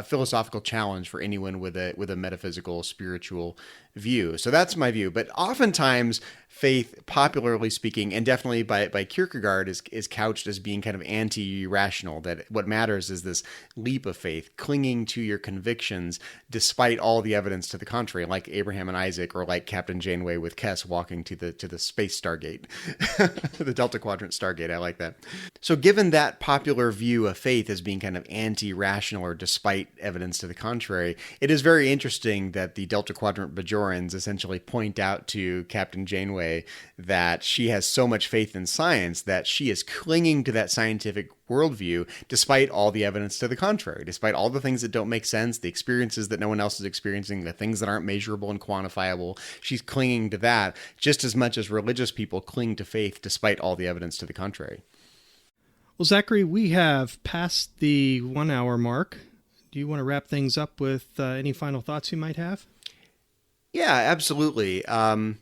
philosophical challenge for anyone with a metaphysical, spiritual view. So that's my view. But oftentimes, faith, popularly speaking, and definitely by Kierkegaard, is couched as being kind of anti-rational, that what matters is this leap of faith, clinging to your convictions despite all the evidence to the contrary, like Abraham and Isaac, or like Captain Janeway with Kes walking to the space Stargate, the Delta Quadrant Stargate. I like that. So given that popular view of faith as being kind of anti-rational or despite evidence to the contrary, it is very interesting that the Delta Quadrant Bajorans essentially point out to Captain Janeway that she has so much faith in science that she is clinging to that scientific worldview despite all the evidence to the contrary, despite all the things that don't make sense, the experiences that no one else is experiencing, the things that aren't measurable and quantifiable. She's clinging to that just as much as religious people cling to faith despite all the evidence to the contrary. Well, Zachary, we have passed the 1 hour mark. Do you want to wrap things up with any final thoughts you might have? Yeah, absolutely. I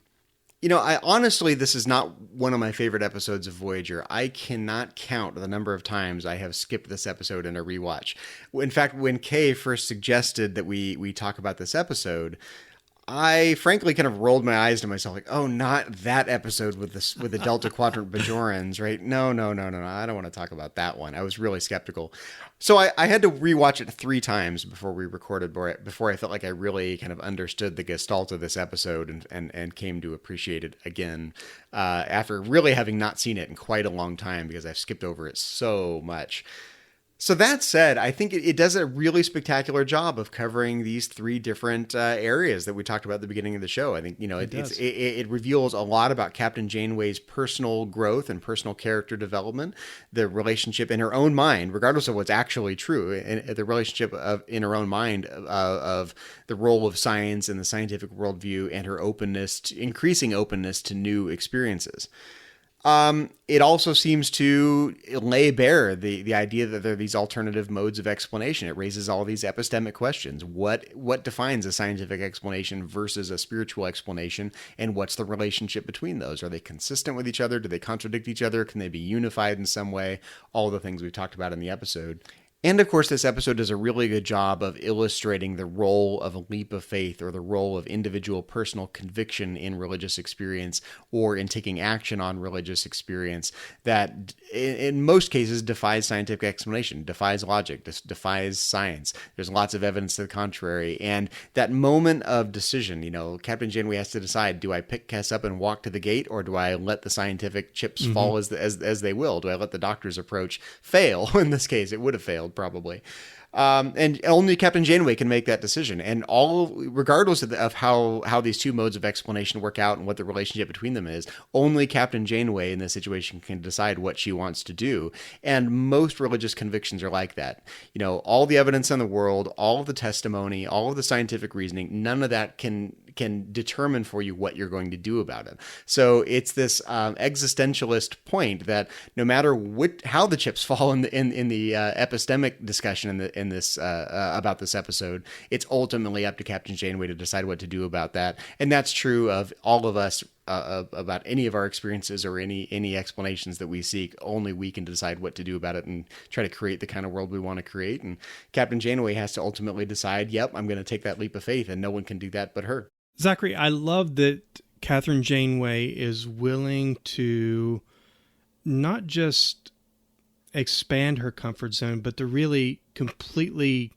honestly, this is not one of my favorite episodes of Voyager. I cannot count the number of times I have skipped this episode in a rewatch. In fact, when Kay first suggested that we talk about this episode, I frankly kind of rolled my eyes to myself, like, oh, not that episode with the Delta Quadrant Bajorans, right? No, I don't want to talk about that one. I was really skeptical. So I had to rewatch it 3 times before we recorded, before I felt like I really kind of understood the gestalt of this episode and came to appreciate it again, after really having not seen it in quite a long time, because I've skipped over it so much. So that said, I think it does a really spectacular job of covering these 3 different areas that we talked about at the beginning of the show. I think, it reveals a lot about Captain Janeway's personal growth and personal character development, the relationship in her own mind, regardless of what's actually true, and the relationship in her own mind of the role of science and the scientific worldview, and her increasing openness to new experiences. It also seems to lay bare the idea that there are these alternative modes of explanation. It raises all these epistemic questions. What defines a scientific explanation versus a spiritual explanation, and what's the relationship between those? Are they consistent with each other? Do they contradict each other? Can they be unified in some way? All the things we've talked about in the episode. And of course, this episode does a really good job of illustrating the role of a leap of faith, or the role of individual personal conviction in religious experience, or in taking action on religious experience, that in most cases defies scientific explanation, defies logic, defies science. There's lots of evidence to the contrary. And that moment of decision, Captain Janeway has to decide, do I pick Kes up and walk to the gate, or do I let the scientific chips fall as they will? Do I let the doctor's approach fail? In this case, it would have failed, probably. And only Captain Janeway can make that decision. And regardless of how these 2 modes of explanation work out and what the relationship between them is, only Captain Janeway in this situation can decide what she wants to do. And most religious convictions are like that. All the evidence in the world, all of the testimony, all of the scientific reasoning, none of that can determine for you what you're going to do about it. So it's this existentialist point that no matter how the chips fall in the epistemic discussion in this about this episode, it's ultimately up to Captain Janeway to decide what to do about that. And that's true of all of us. About any of our experiences or any explanations that we seek, only we can decide what to do about it and try to create the kind of world we want to create. And Captain Janeway has to ultimately decide, yep, I'm going to take that leap of faith, and no one can do that but her. Zachary, I love that Catherine Janeway is willing to not just expand her comfort zone, but to really completely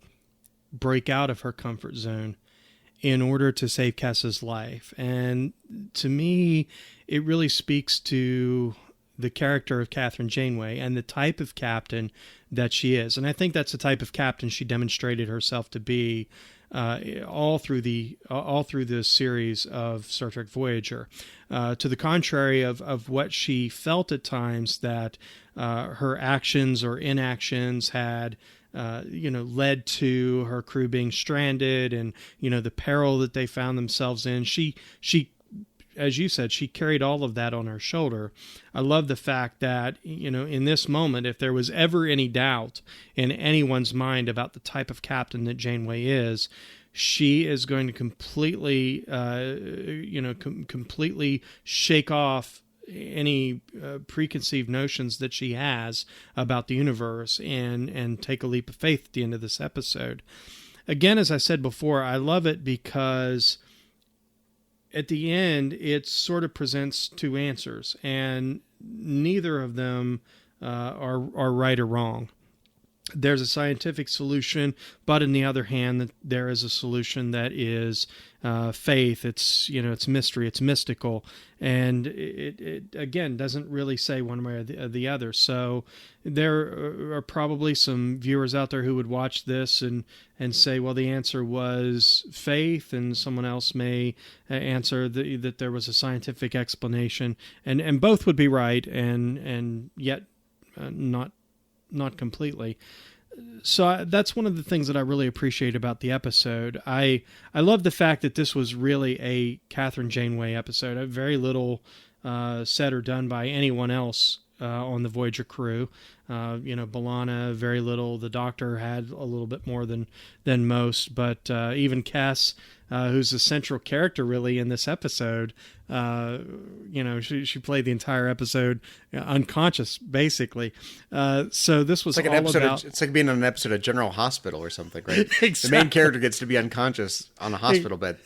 break out of her comfort zone in order to save Kes's life. And to me, it really speaks to the character of Catherine Janeway and the type of captain that she is. And I think that's the type of captain she demonstrated herself to be all through this series of Star Trek Voyager. To the contrary of what she felt at times, that her actions or inactions had led to her crew being stranded, and the peril that they found themselves in. She, as you said, she carried all of that on her shoulder. I love the fact that, in this moment, if there was ever any doubt in anyone's mind about the type of captain that Janeway is, she is going to completely, completely shake off any preconceived notions that she has about the universe and take a leap of faith at the end of this episode. Again, as I said before, I love it because at the end it sort of presents 2 answers, and neither of them are right or wrong. There's a scientific solution, but on the other hand, there is a solution that is faith. It's it's mystery, it's mystical, and it again doesn't really say one way or the other. So there are probably some viewers out there who would watch this and say, well, the answer was faith, and someone else may answer that there was a scientific explanation, and both would be right, and yet not completely. So that's one of the things that I really appreciate about the episode. I love the fact that this was really a Catherine Janeway episode. Very little said or done by anyone else on the Voyager crew. B'Elanna, very little. The Doctor had a little bit more than most, but even Kes, who's a central character really in this episode, she played the entire episode unconscious, basically. So this was it's like all an episode about... it's like being on an episode of General Hospital or something, right? Exactly. The main character gets to be unconscious on a hospital bed,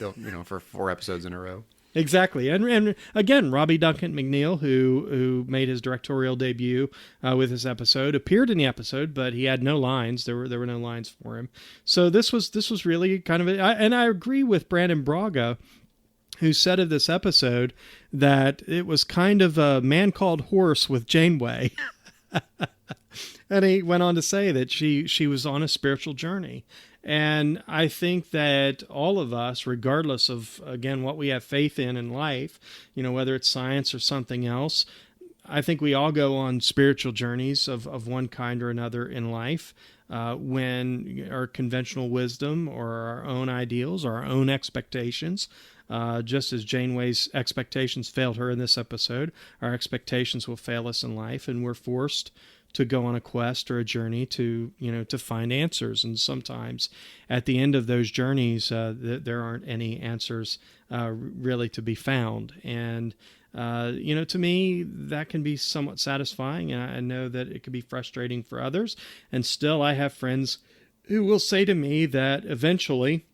for 4 episodes in a row. Exactly. And again, Robbie Duncan McNeil, who made his directorial debut with this episode, appeared in the episode, but he had no lines. There were no lines for him. So this was really kind of and I agree with Brandon Braga, who said of this episode that it was kind of a Man Called Horse with Janeway. And he went on to say that she was on a spiritual journey. And I think that all of us, regardless of, again, what we have faith in life, whether it's science or something else, I think we all go on spiritual journeys of one kind or another in life, when our conventional wisdom or our own ideals or our own expectations, just as Janeway's expectations failed her in this episode, our expectations will fail us in life, and we're forced to go on a quest or a journey to find answers. And sometimes at the end of those journeys, there aren't any answers really to be found. And, to me, that can be somewhat satisfying. And I know that it can be frustrating for others. And still, I have friends who will say to me that eventually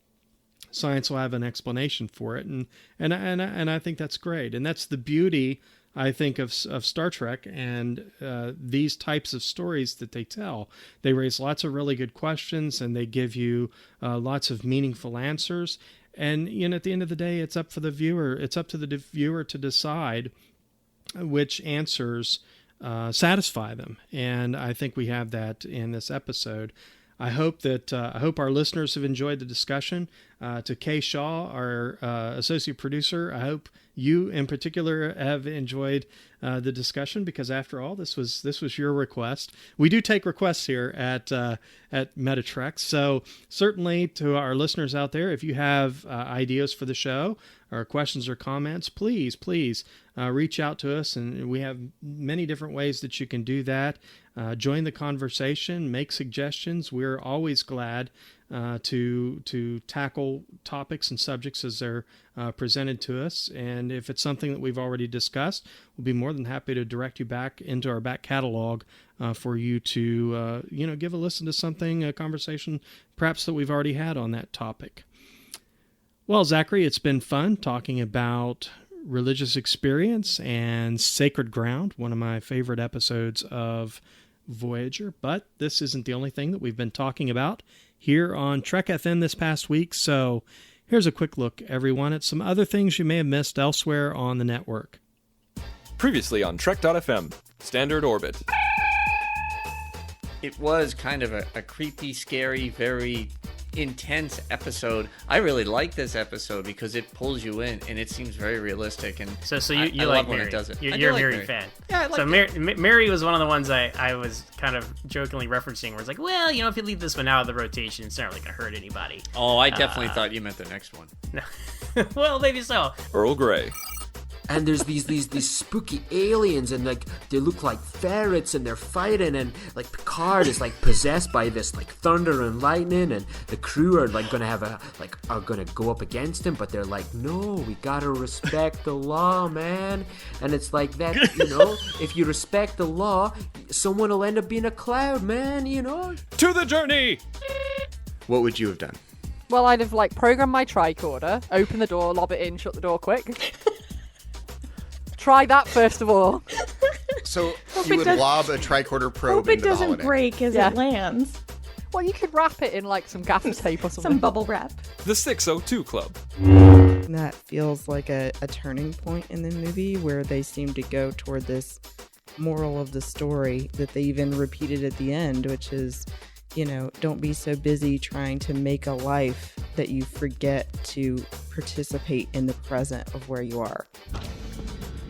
science will have an explanation for it. And I think that's great. And that's the beauty, I think, of Star Trek and these types of stories that they tell. They raise lots of really good questions, and they give you lots of meaningful answers. And at the end of the day, it's up for the viewer. It's up to the viewer to decide which answers satisfy them. And I think we have that in this episode. I hope our listeners have enjoyed the discussion. To Kay Shaw, our associate producer, I hope you in particular have enjoyed the discussion, because after all, this was your request. We do take requests here at Metatrek, so certainly to our listeners out there, if you have ideas for the show or questions or comments, please reach out to us, and we have many different ways that you can do that. Join the conversation, make suggestions. We're always glad to tackle topics and subjects as they're presented to us. And if it's something that we've already discussed, we'll be more than happy to direct you back into our back catalog for you to give a listen to something, a conversation perhaps that we've already had on that topic. Well, Zachary, it's been fun talking about religious experience and Sacred Ground, one of my favorite episodes of Voyager. But this isn't the only thing that we've been talking about here on Trek FM this past week. So here's a quick look, everyone, at some other things you may have missed elsewhere on the network. Previously on Trek.fm, Standard Orbit. It was kind of a creepy, scary, very intense episode. I really like this episode because it pulls you in and it seems very realistic. And so I like love Mary. When it does it. You're a like Mary fan. Yeah, I like so Mary was one of the ones I was kind of jokingly referencing, where it's like, well, if you leave this one out of the rotation, it's not really going to hurt anybody. Oh, I definitely thought you meant the next one. No. Well, maybe so. Earl Grey. And there's these spooky aliens, and like they look like ferrets, and they're fighting, and like Picard is like possessed by this like thunder and lightning, and the crew are like are gonna go up against him, but they're like, no, we gotta respect the law, man. And it's like that, if you respect the law, someone will end up being a cloud, man. To the journey. What would you have done? Well, I'd have programmed my tricorder, open the door, lob it in, shut the door quick. Try that first of all. So you would lob a tricorder probe Hope it into the doesn't holodeck. break as it lands. Well, you could wrap it in some gaffer tape or something. Some bubble wrap. The 602 Club. That feels like a turning point in the movie, where they seem to go toward this moral of the story that they even repeated at the end, which is, don't be so busy trying to make a life that you forget to participate in the present of where you are.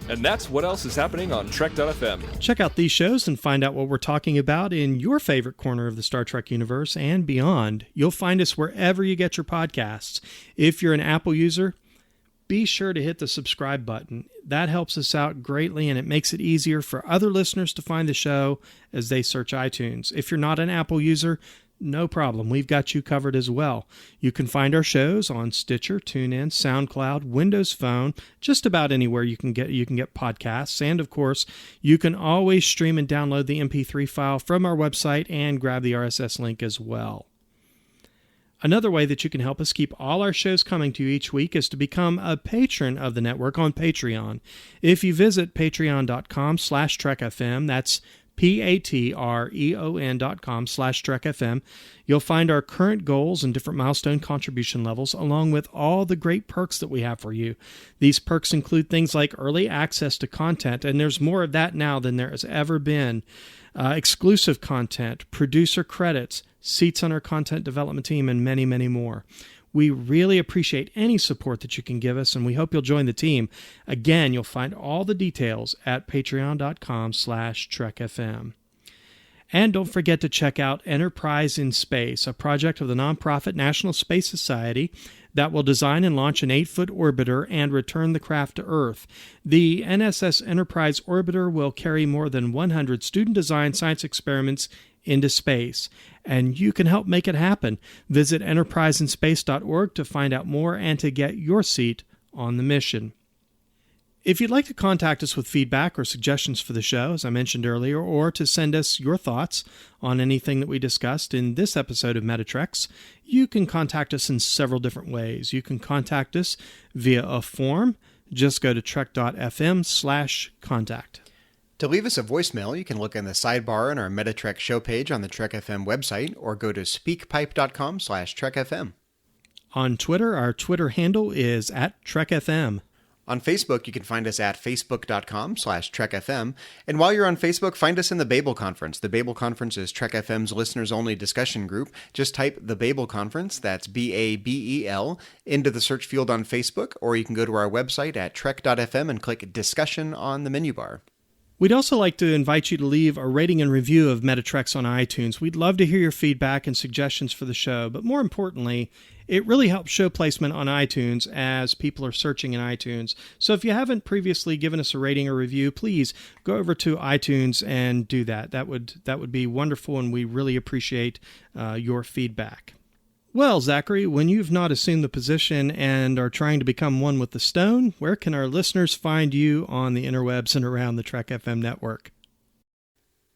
And that's what else is happening on Trek.fm. Check out these shows and find out what we're talking about in your favorite corner of the Star Trek universe and beyond. You'll find us wherever you get your podcasts. If you're an Apple user, be sure to hit the subscribe button. That helps us out greatly, and it makes it easier for other listeners to find the show as they search iTunes. If you're not an Apple user, no problem. We've got you covered as well. You can find our shows on Stitcher, TuneIn, SoundCloud, Windows Phone, just about anywhere you can get podcasts. And of course, you can always stream and download the MP3 file from our website and grab the RSS link as well. Another way that you can help us keep all our shows coming to you each week is to become a patron of the network on Patreon. If you visit patreon.com/trekfm, that's patreon.com/trekfm, you'll find our current goals and different milestone contribution levels, along with all the great perks that we have for you. These perks include things like early access to content, and there's more of that now than there has ever been, exclusive content, producer credits, seats on our content development team, and many, many more. We really appreciate any support that you can give us, and we hope you'll join the team. Again, you'll find all the details at patreon.com/trekfm. And don't forget to check out Enterprise in Space, a project of the nonprofit National Space Society that will design and launch an 8-foot orbiter and return the craft to Earth. The NSS Enterprise orbiter will carry more than 100 student-designed science experiments into space, and you can help make it happen. Visit enterpriseinspace.org to find out more and to get your seat on the mission. If you'd like to contact us with feedback or suggestions for the show, as I mentioned earlier, or to send us your thoughts on anything that we discussed in this episode of Metatreks, you can contact us in several different ways. You can contact us via a form. Just go to trek.fm/contact. To leave us a voicemail, you can look in the sidebar on our Metatrek show page on the Trek FM website, or go to speakpipe.com/trekfm. On Twitter, our Twitter handle is @TrekFM. On Facebook, you can find us at facebook.com/TrekFM. And while you're on Facebook, find us in the Babel Conference. The Babel Conference is Trek FM's listeners-only discussion group. Just type the Babel Conference, that's BABEL, into the search field on Facebook, or you can go to our website at trek.fm and click Discussion on the menu bar. We'd also like to invite you to leave a rating and review of Metatreks on iTunes. We'd love to hear your feedback and suggestions for the show, but more importantly, it really helps show placement on iTunes as people are searching in iTunes. So if you haven't previously given us a rating or review, please go over to iTunes and do that. That would be wonderful, and we really appreciate your feedback. Well, Zachary, when you've not assumed the position and are trying to become one with the stone, where can our listeners find you on the interwebs and around the Trek FM network?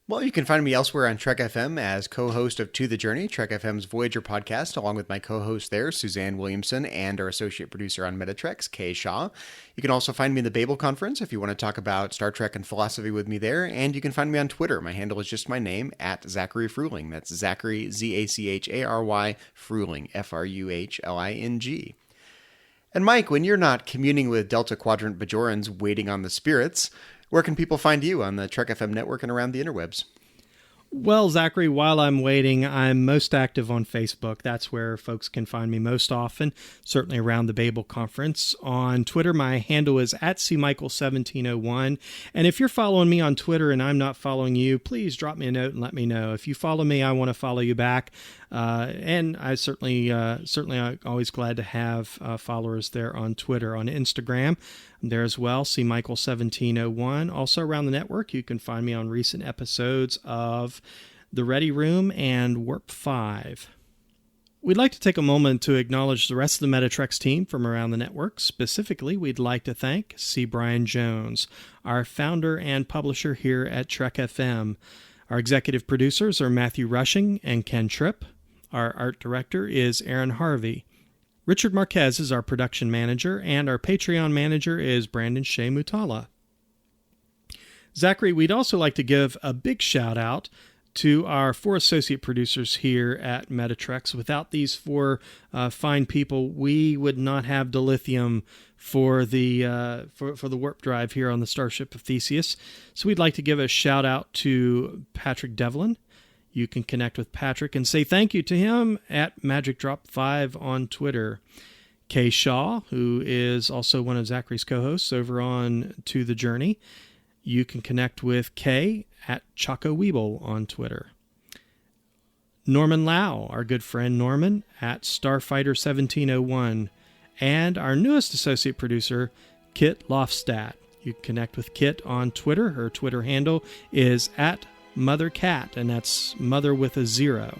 Well, you can find me elsewhere on Trek FM as co-host of To the Journey, Trek FM's Voyager podcast, along with my co-host there, Suzanne Williamson, and our associate producer on Metatreks, Kay Shaw. You can also find me in the Babel Conference if you want to talk about Star Trek and philosophy with me there, and you can find me on Twitter. My handle is just my name, @Zachary Fruhling. That's Zachary, Z-A-C-H-A-R-Y, Fruhling, F-R-U-H-L-I-N-G. And Mike, when you're not communing with Delta Quadrant Bajorans waiting on the spirits, where can people find you on the Trek FM network and around the interwebs? Well, Zachary, while I'm waiting, I'm most active on Facebook. That's where folks can find me most often, certainly around the Babel Conference. On Twitter, my handle is @CMichael1701. And if you're following me on Twitter and I'm not following you, please drop me a note and let me know. If you follow me, I want to follow you back. And I certainly I'm always glad to have followers there on Twitter. On Instagram, I'm there as well, CMichael1701. Also around the network, you can find me on recent episodes of The Ready Room and Warp 5. We'd like to take a moment to acknowledge the rest of the Metatreks team from around the network. Specifically, we'd like to thank C. Brian Jones, our founder and publisher here at Trek FM. Our executive producers are Matthew Rushing and Ken Tripp. Our art director is Aaron Harvey. Richard Marquez is our production manager, and our Patreon manager is Brandon Shea Mutala. Zachary, we'd also like to give a big shout out to our 4 associate producers here at Metatreks. Without these 4 fine people, we would not have dilithium for the warp drive here on the Starship of Theseus. So we'd like to give a shout out to Patrick Devlin. You can connect with Patrick and say thank you to him at MagicDrop5 on Twitter. Kay Shaw, who is also one of Zachary's co-hosts over on To the Journey. You can connect with Kay at Choco Weeble on Twitter. Norman Lau, our good friend Norman, at Starfighter1701. And our newest associate producer, Kit Lofstad. You can connect with Kit on Twitter. Her Twitter handle is @MotherCat, and that's mother with a 0.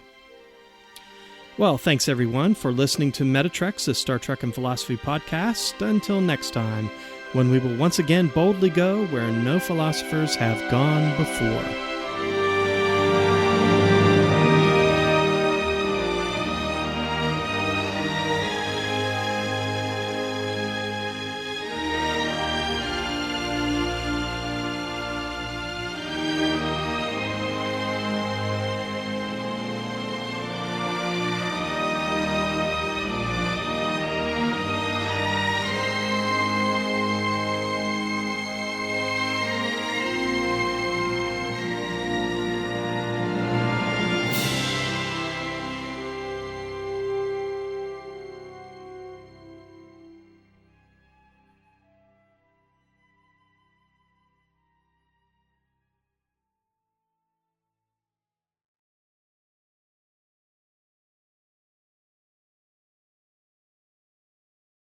Well, thanks everyone for listening to Metatrex, the Star Trek and Philosophy podcast. Until next time, when we will once again boldly go where no philosophers have gone before.